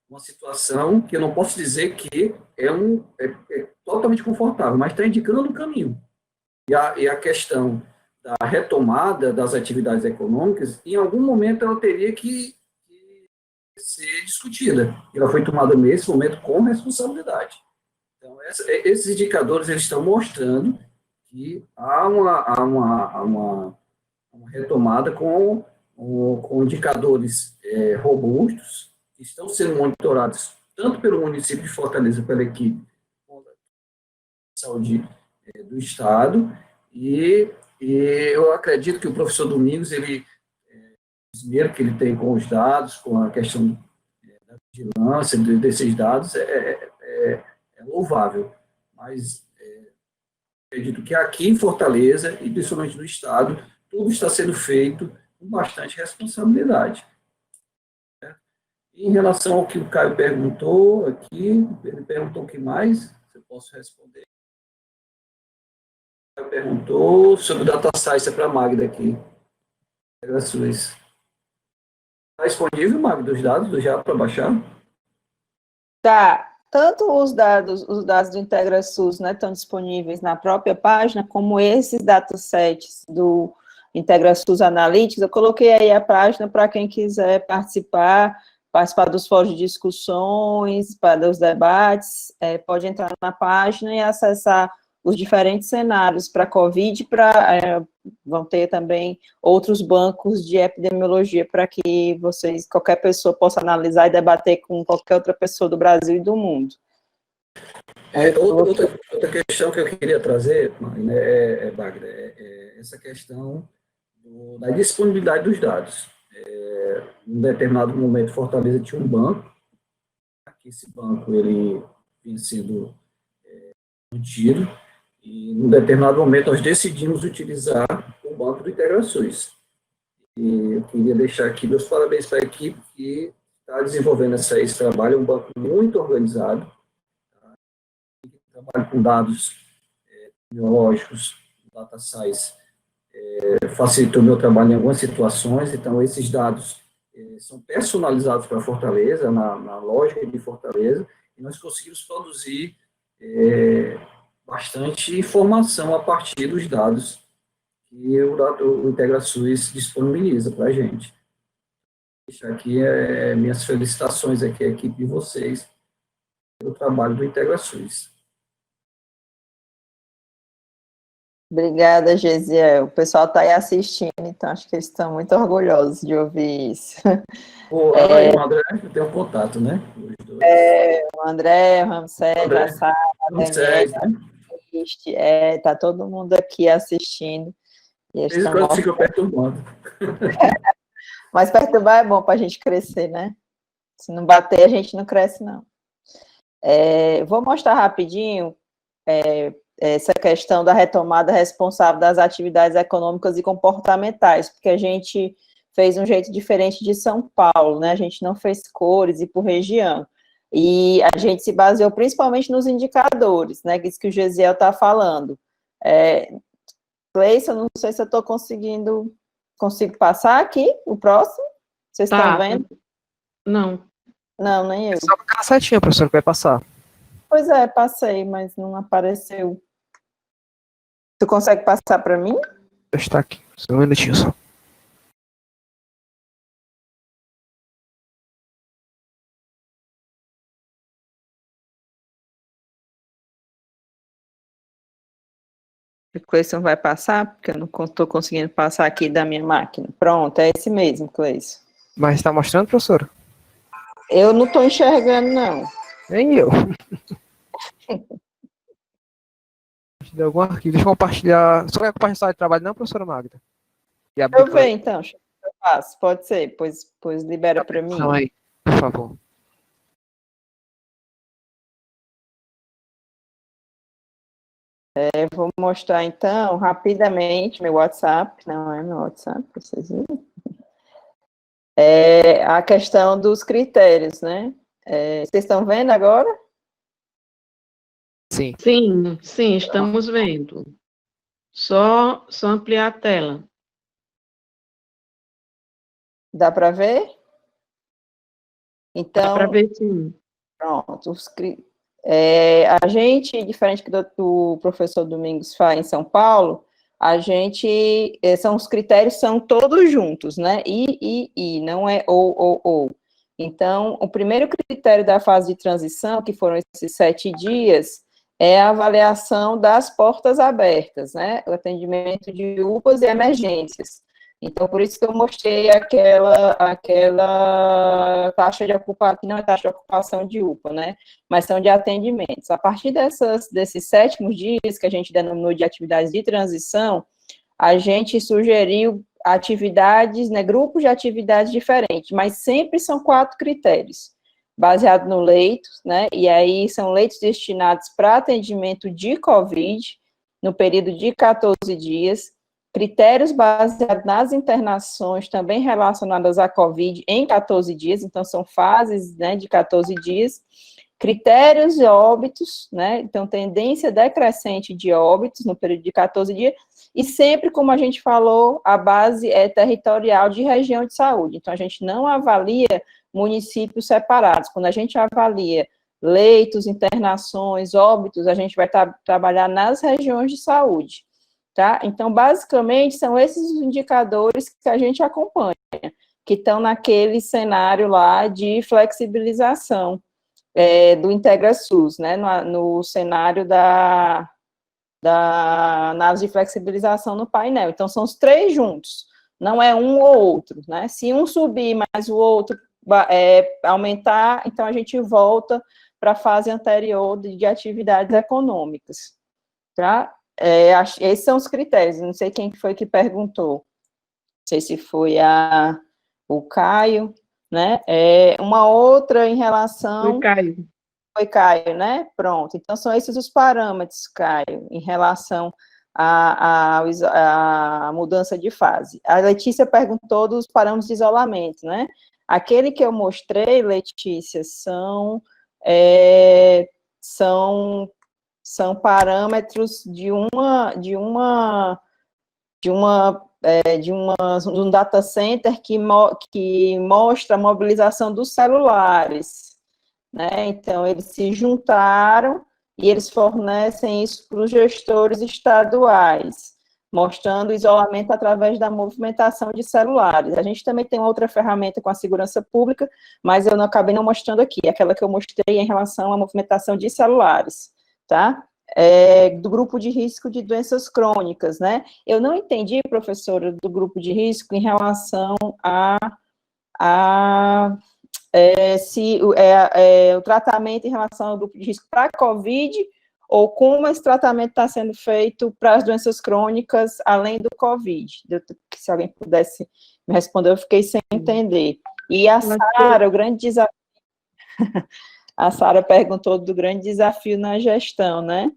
uma situação que eu não posso dizer que é totalmente confortável, mas está indicando um caminho. E a questão da retomada das atividades econômicas, em algum momento ela teria que ser discutida. Ela foi tomada nesse momento com responsabilidade. Então, esses indicadores eles estão mostrando que há uma retomada com indicadores robustos, que estão sendo monitorados tanto pelo município de Fortaleza, pela equipe de saúde do Estado, e eu acredito que o professor Domingos, o esmero que ele tem com os dados, com a questão da vigilância desses dados, é louvável, mas acredito que aqui em Fortaleza, e principalmente no Estado, tudo está sendo feito com bastante responsabilidade. Certo? Em relação ao que o Caio perguntou aqui, ele perguntou o que mais, se eu posso responder. O Caio perguntou sobre o Data Science para a Magda aqui. Está disponível, Magda, os dados já para baixar? Tá. Tanto os dados do IntegraSUS, né, estão disponíveis na própria página, como esses datasets do IntegraSUS Analytics. Eu coloquei aí a página para quem quiser participar dos fóruns de discussões, para os debates, pode entrar na página e acessar os diferentes cenários para a COVID, vão ter também outros bancos de epidemiologia para que qualquer pessoa possa analisar e debater com qualquer outra pessoa do Brasil e do mundo. Outra questão que eu queria trazer, né, Bagda, essa questão da disponibilidade dos dados. Em um determinado momento, Fortaleza tinha um banco, esse banco ele vinha sendo mantido, e, em um determinado momento, nós decidimos utilizar o banco do IntegraSUS. E eu queria deixar aqui meus parabéns para a equipe que está desenvolvendo esse trabalho. É um banco muito organizado, tá? Trabalha com dados biológicos, data science, facilitou o meu trabalho em algumas situações. Então, esses dados são personalizados para Fortaleza, na lógica de Fortaleza, e nós conseguimos produzir bastante informação a partir dos dados que o IntegraSUS disponibiliza para a gente. Deixar aqui minhas felicitações aqui à equipe de vocês pelo trabalho do IntegraSUS. Obrigada, Gesiel. O pessoal está aí assistindo, então acho que eles estão muito orgulhosos de ouvir isso. O André, eu tenho contato, né? O André, o Ramsés, a Sara, a Daniela, tá todo mundo aqui assistindo. Desde quando fica perturbando. Mas perturbar é bom para a gente crescer, né? Se não bater, a gente não cresce, não. Vou mostrar rapidinho essa questão da retomada responsável das atividades econômicas e comportamentais, porque a gente fez um jeito diferente de São Paulo, né? A gente não fez cores e por região. E a gente se baseou principalmente nos indicadores, né? Isso que o Gesiel está falando. Cleison, não sei se eu estou consigo passar aqui o próximo? Vocês estão vendo? Não. Não, nem eu. Só aquela setinha, professor, que vai passar. Pois é, passei, mas não apareceu. Tu consegue passar para mim? Está aqui, só um minutinho só. O Cleison vai passar, porque eu não estou conseguindo passar aqui da minha máquina. Pronto, é esse mesmo, Cleison. Mas está mostrando, professor? Eu não estou enxergando, não. Nem eu. Compartilhar algum arquivo. Deixa eu compartilhar. Só quer compartilhar de trabalho, não, professora Magda? Eu venho, então. Eu faço. Pode ser. Pois libera para mim. Aí, por favor. Vou mostrar, então, rapidamente meu WhatsApp. Não é meu WhatsApp, vocês viram? A questão dos critérios, né? Vocês estão vendo agora? Sim. Sim, estamos vendo. Só ampliar a tela. Dá para ver? Então, dá para ver, sim. Pronto. A gente, diferente do professor Domingos faz em São Paulo, a gente, os critérios são todos juntos, né? E, não é ou. Então, o primeiro critério da fase de transição, que foram esses 7 dias, é a avaliação das portas abertas, né? O atendimento de UPAs e emergências. Então, por isso que eu mostrei aquela taxa de ocupação, que não é taxa de ocupação de UPA, né? Mas são de atendimentos. A partir desses 7º dias, que a gente denominou de atividades de transição, a gente sugeriu atividades, né, grupos de atividades diferentes, mas sempre são 4 critérios, baseado no leito, né, e aí são leitos destinados para atendimento de COVID, no período de 14 dias, critérios baseados nas internações também relacionadas à COVID em 14 dias, então são fases, né, de 14 dias, critérios de óbitos, né, então tendência decrescente de óbitos no período de 14 dias, e sempre, como a gente falou, a base é territorial de região de saúde, então a gente não avalia municípios separados, quando a gente avalia leitos, internações, óbitos, a gente vai trabalhar nas regiões de saúde, tá? Então, basicamente, são esses os indicadores que a gente acompanha, que estão naquele cenário lá de flexibilização do IntegraSUS, né, no cenário da análise de flexibilização no painel. Então, são os 3 juntos, não é um ou outro, né? Se um subir, mas o outro aumentar, então a gente volta para a fase anterior de atividades econômicas, tá? Esses são os critérios, não sei quem foi que perguntou, não sei se foi o Caio, né? Uma outra em relação... Foi Caio, né? Pronto, então são esses os parâmetros, Caio, em relação à mudança de fase. A Letícia perguntou dos parâmetros de isolamento, né? Aquele que eu mostrei, Letícia, são parâmetros de um data center que mostra a mobilização dos celulares, né? Então, eles se juntaram e eles fornecem isso para os gestores estaduais, mostrando o isolamento através da movimentação de celulares. A gente também tem outra ferramenta com a segurança pública, mas eu não acabei não mostrando aqui, aquela que eu mostrei em relação à movimentação de celulares, tá? Do grupo de risco de doenças crônicas, né? Eu não entendi, professora, do grupo de risco em relação se o tratamento em relação ao grupo de risco para a COVID, ou como esse tratamento está sendo feito para as doenças crônicas, além do COVID. Se alguém pudesse me responder, eu fiquei sem entender. E a Sara, o grande desafio, a Sara perguntou do grande desafio na gestão, né?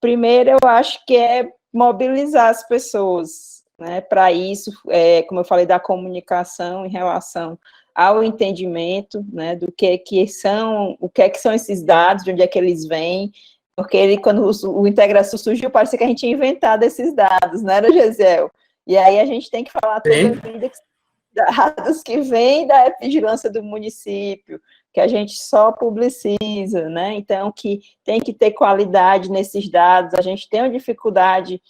Primeiro, eu acho que é mobilizar as pessoas, né? Para isso, como eu falei, da comunicação em relação ao entendimento, né, do que são, o que é que são esses dados, de onde é que eles vêm, porque quando o Integração surgiu, parecia que a gente tinha inventado esses dados, não era, Gesiel? E aí a gente tem que falar toda a vida que dados que vêm da vigilância do município, que a gente só publiciza, né? Então, que tem que ter qualidade nesses dados. A gente tem uma dificuldade,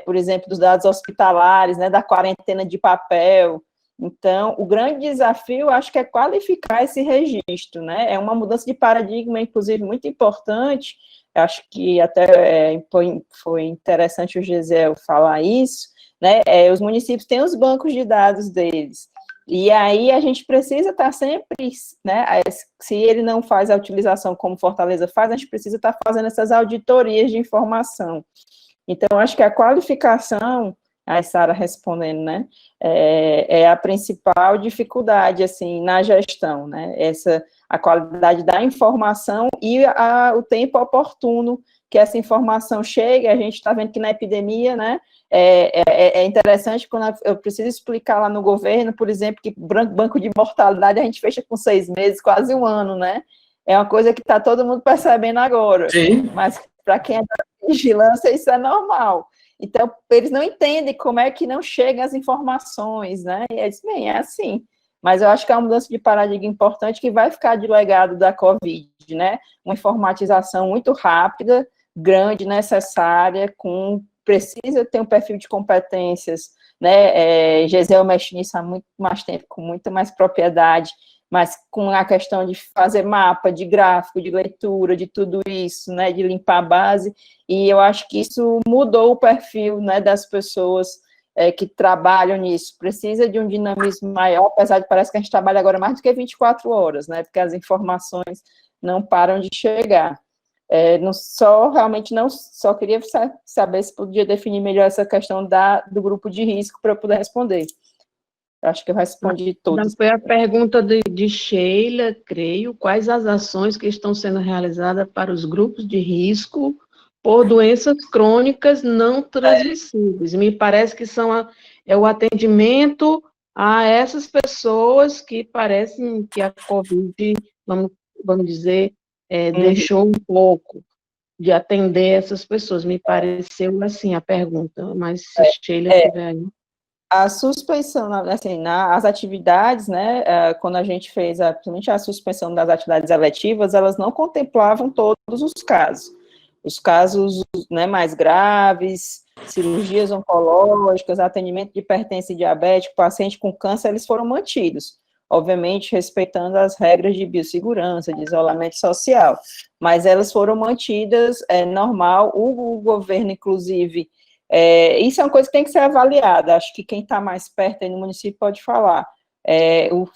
por exemplo, dos dados hospitalares, né, da quarentena de papel. Então, o grande desafio, acho que é qualificar esse registro, né? É uma mudança de paradigma, inclusive, muito importante. Acho que até foi interessante o Gesiel falar isso, né? Os municípios têm os bancos de dados deles. E aí a gente precisa estar sempre, né? Se ele não faz a utilização como Fortaleza faz, a gente precisa estar fazendo essas auditorias de informação. Então, acho que a qualificação, a Sara respondendo, né, é a principal dificuldade, assim, na gestão, né, a qualidade da informação e o tempo oportuno que essa informação chegue. A gente está vendo que na epidemia, né, é interessante quando eu preciso explicar lá no governo, por exemplo, que banco de mortalidade a gente fecha com 6 meses, quase um ano, né, é uma coisa que está todo mundo percebendo agora. Sim. Mas para quem é da vigilância, isso é normal. Então, eles não entendem como é que não chegam as informações, né? E eles, bem, é assim. Mas eu acho que é uma mudança de paradigma importante que vai ficar de legado da Covid, né? Uma informatização muito rápida, grande, necessária, precisa ter um perfil de competências, né? Gesiel mexe nisso há muito mais tempo, com muita mais propriedade, mas com a questão de fazer mapa, de gráfico, de leitura, de tudo isso, né, de limpar a base, e eu acho que isso mudou o perfil, né, das pessoas que trabalham nisso. Precisa de um dinamismo maior, apesar de parece que a gente trabalha agora mais do que 24 horas, né, porque as informações não param de chegar. Só queria saber se podia definir melhor essa questão do grupo de risco para eu poder responder. Acho que eu respondi todas. Foi a pergunta de Sheila, creio, quais as ações que estão sendo realizadas para os grupos de risco por doenças crônicas não transmissíveis. Me parece que o atendimento a essas pessoas que parecem que a Covid, vamos dizer, deixou um pouco de atender essas pessoas. Me pareceu assim a pergunta, mas se Sheila tiver aí. A suspensão, assim, as atividades, né, quando a gente fez, principalmente a suspensão das atividades eletivas, elas não contemplavam todos os casos. Os casos, né, mais graves, cirurgias oncológicas, atendimento de hipertensão e diabético, paciente com câncer, eles foram mantidos, obviamente respeitando as regras de biossegurança, de isolamento social, mas elas foram mantidas, normal. O governo, inclusive, isso é uma coisa que tem que ser avaliada. Acho que quem está mais perto aí no município pode falar.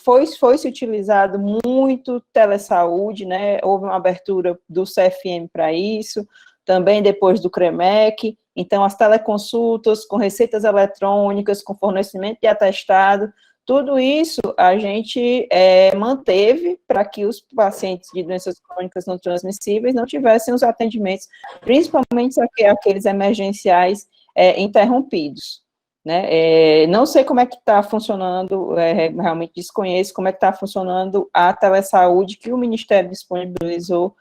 Foi-se utilizado muito telesaúde, né? Houve uma abertura do CFM para isso, também depois do CREMEC. Então, as teleconsultas com receitas eletrônicas, com fornecimento de atestado, tudo isso a gente manteve para que os pacientes de doenças crônicas não transmissíveis não tivessem os atendimentos, principalmente aqueles emergenciais, interrompidos, né? Não sei como é que está funcionando, realmente desconheço como é que está funcionando a telesaúde que o Ministério disponibilizou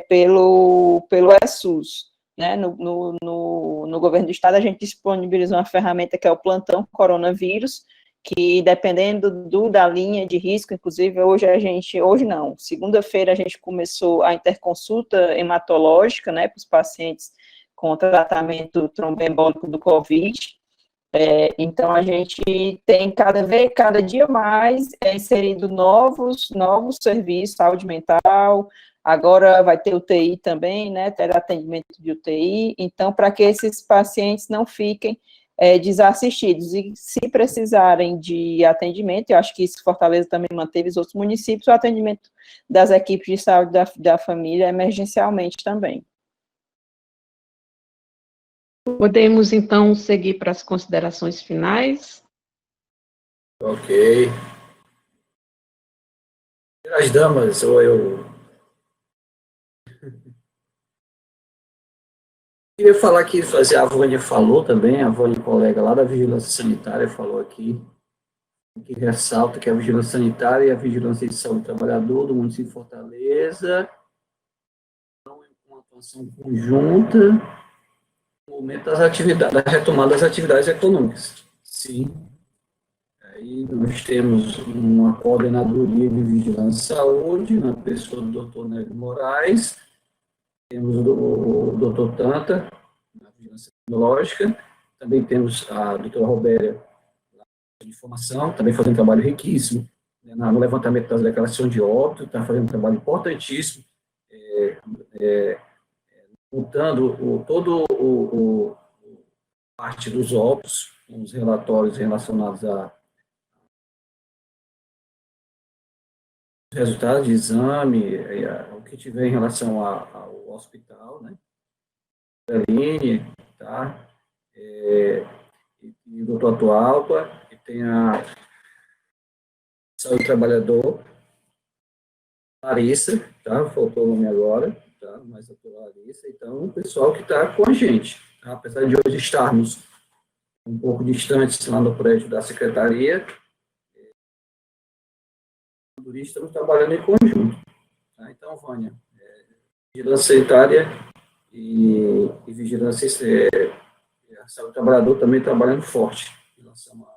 pelo SUS, né? No governo do estado, a gente disponibilizou uma ferramenta que é o plantão coronavírus, que dependendo da linha de risco, inclusive hoje não, segunda-feira a gente começou a interconsulta hematológica, né, para os pacientes com tratamento tromboembólico do COVID. Então a gente tem cada dia mais inserido novos serviços, saúde mental, agora vai ter UTI também, né, ter atendimento de UTI, então para que esses pacientes não fiquem desassistidos, e se precisarem de atendimento, eu acho que isso Fortaleza também manteve, os outros municípios, o atendimento das equipes de saúde da família emergencialmente também. Podemos, então, seguir para as considerações finais? Ok. As damas, ou eu... Queria falar que a Vânia falou também, a Vânia, colega lá da Vigilância Sanitária, falou aqui, que ressalta que a Vigilância Sanitária e a Vigilância de Saúde do Trabalhador do município de Fortaleza estão em uma atuação conjunta no momento da retomada das atividades econômicas. Sim. Aí nós temos uma coordenadoria de vigilância e saúde, na pessoa do Dr. Nélio Moraes, temos o Dr. Tanta, na vigilância tecnológica, também temos a doutora Robéria, de informação, também fazendo um trabalho riquíssimo, né, no levantamento das declarações de óbito, está fazendo um trabalho importantíssimo, montando todo parte dos óbitos, os relatórios relacionados a resultados de exame, o que tiver em relação ao hospital, né? Aline, tá? E o doutor Atualpa, e tem a Saúde do Trabalhador, Larissa, tá? Faltou o nome agora, tá? Mas a doutora Larissa, então, o pessoal que está com a gente, tá? Apesar de hoje estarmos um pouco distantes lá no prédio da Secretaria, estamos trabalhando em conjunto. Tá? Então, Vânia, vigilância sanitária e vigilância a saúde do trabalhador também trabalhando forte em relação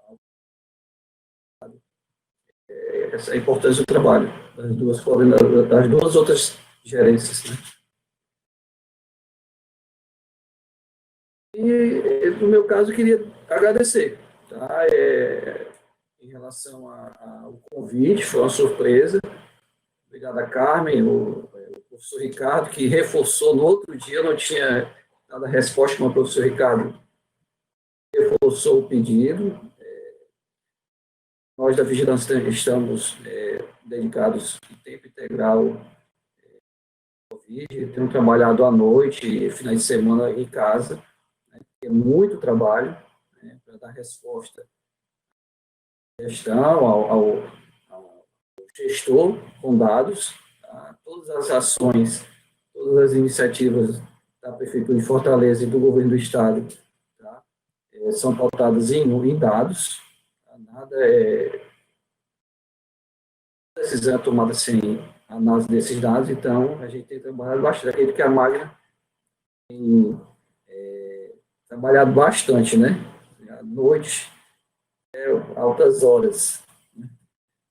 essa importância do trabalho das duas outras gerências. Né? E, no meu caso, eu queria agradecer. Tá? Em relação ao convite, foi uma surpresa. Obrigado a Carmen, o professor Ricardo, que reforçou no outro dia, eu não tinha dado a resposta, mas o professor Ricardo reforçou o pedido. Nós da Vigilância estamos dedicados em tempo integral ao Covid, temos trabalhado à noite, finais de semana em casa, né, é muito trabalho, né, para dar resposta gestão, ao gestor com dados, tá? Todas as ações, todas as iniciativas da Prefeitura de Fortaleza e do Governo do Estado, tá? São pautadas em dados, tá? Nada decisão é tomada sem análise desses dados, então a gente tem trabalhado bastante, acredito que a Magna tem trabalhado bastante, né? À noite, altas horas.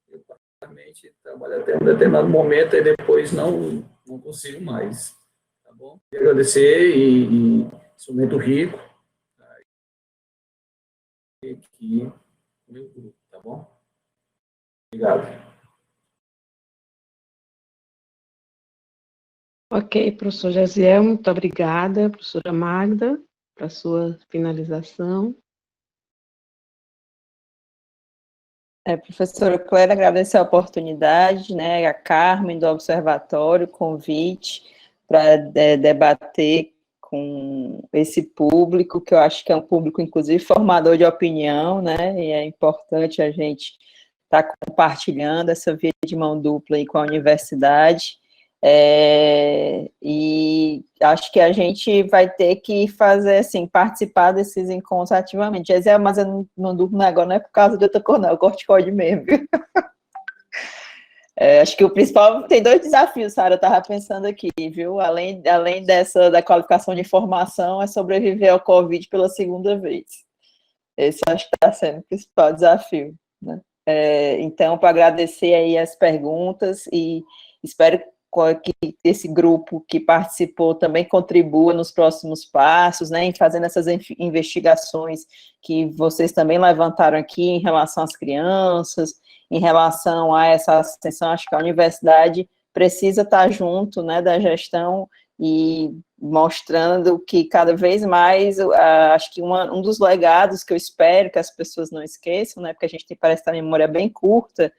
Eu, praticamente, trabalho até um determinado momento e depois não consigo mais. Tá bom? Quero agradecer e sou muito rico. Tá? Aqui, meu grupo, tá bom? Obrigado. Ok, professor Jaziel, muito obrigada, professora Magda, para a sua finalização. Professora Clélia, agradecer a oportunidade, né, a Carmen do Observatório, o convite para debater com esse público, que eu acho que é um público, inclusive, formador de opinião, né, e é importante a gente estar compartilhando essa via de mão dupla aí com a universidade, e acho que a gente vai ter que fazer, assim, participar desses encontros ativamente. Gisele, mas eu não durmo agora, não é por causa de outra cor, não, é o corticóide mesmo, viu? Acho que o principal, tem 2 desafios, Sara, eu estava pensando aqui, viu? Além da qualificação de informação, é sobreviver ao Covid pela segunda vez. Esse acho que está sendo o principal desafio. né? Então, para agradecer aí as perguntas e espero que esse grupo que participou também contribua nos próximos passos, né, em fazendo essas investigações que vocês também levantaram aqui em relação às crianças, em relação a essa ascensão. Acho que a universidade precisa estar junto, né, da gestão e mostrando que cada vez mais, acho que um dos legados que eu espero que as pessoas não esqueçam, né, porque a gente parece estar a memória bem curta,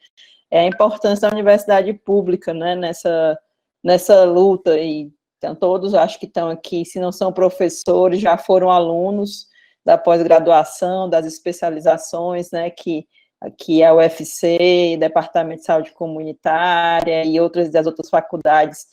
é a importância da universidade pública, né, nessa luta, e então todos acho que estão aqui, se não são professores, já foram alunos da pós-graduação, das especializações, né, que a UFC, Departamento de Saúde Comunitária e das outras faculdades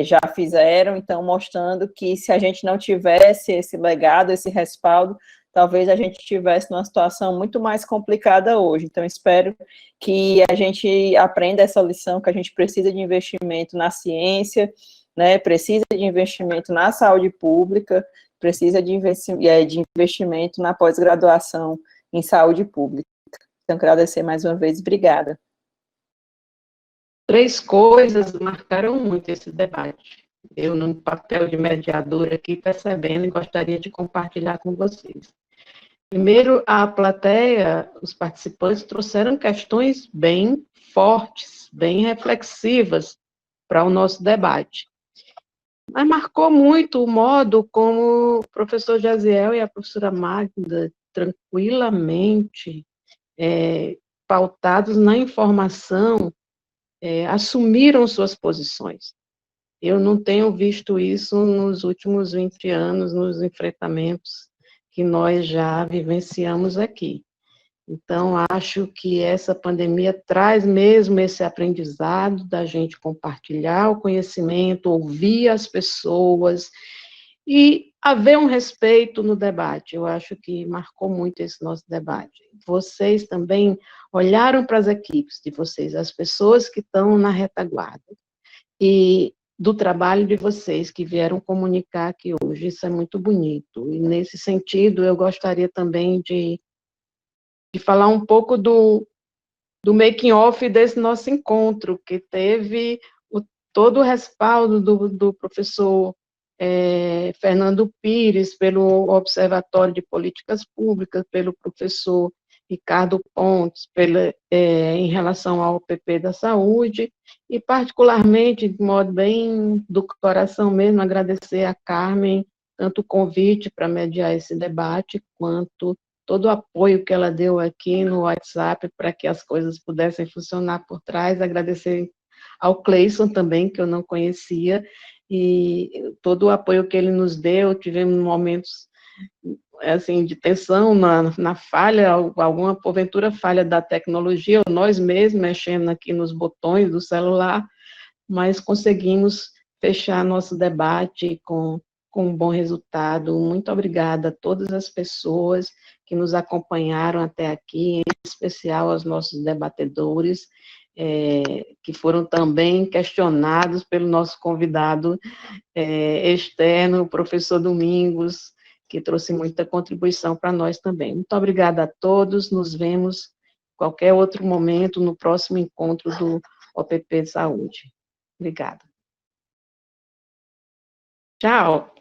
já fizeram, então mostrando que se a gente não tivesse esse legado, esse respaldo, talvez a gente estivesse numa situação muito mais complicada hoje. Então, espero que a gente aprenda essa lição, que a gente precisa de investimento na ciência, né, precisa de investimento na saúde pública, precisa de investimento na pós-graduação em saúde pública. Então, quero agradecer mais uma vez. Obrigada. 3 coisas marcaram muito esse debate. Eu, no papel de mediadora aqui, percebendo, e gostaria de compartilhar com vocês. Primeiro, a plateia, os participantes trouxeram questões bem fortes, bem reflexivas para o nosso debate. Mas marcou muito o modo como o professor Jaziel e a professora Magda, tranquilamente, pautados na informação, assumiram suas posições. Eu não tenho visto isso nos últimos 20 anos, nos enfrentamentos que nós já vivenciamos aqui. Então, acho que essa pandemia traz mesmo esse aprendizado da gente compartilhar o conhecimento, ouvir as pessoas e haver um respeito no debate. Eu acho que marcou muito esse nosso debate. Vocês também olharam para as equipes de vocês, as pessoas que estão na retaguarda, e do trabalho de vocês que vieram comunicar aqui hoje. Isso é muito bonito. E, nesse sentido, eu gostaria também de falar um pouco do making-off desse nosso encontro, que teve todo o respaldo do professor Fernando Pires, pelo Observatório de Políticas Públicas, pelo professor Ricardo Pontes, em relação ao PP da Saúde, e particularmente, de modo bem do coração mesmo, agradecer a Carmen, tanto o convite para mediar esse debate, quanto todo o apoio que ela deu aqui no WhatsApp para que as coisas pudessem funcionar por trás, agradecer ao Cleison também, que eu não conhecia, e todo o apoio que ele nos deu. Tivemos momentos assim, de tensão na falha, alguma porventura falha da tecnologia, ou nós mesmos mexendo aqui nos botões do celular, mas conseguimos fechar nosso debate com um bom resultado. Muito obrigada a todas as pessoas que nos acompanharam até aqui, em especial aos nossos debatedores, que foram também questionados pelo nosso convidado externo, o professor Domingos, que trouxe muita contribuição para nós também. Muito obrigada a todos, nos vemos em qualquer outro momento, no próximo encontro do OPP de Saúde. Obrigada. Tchau.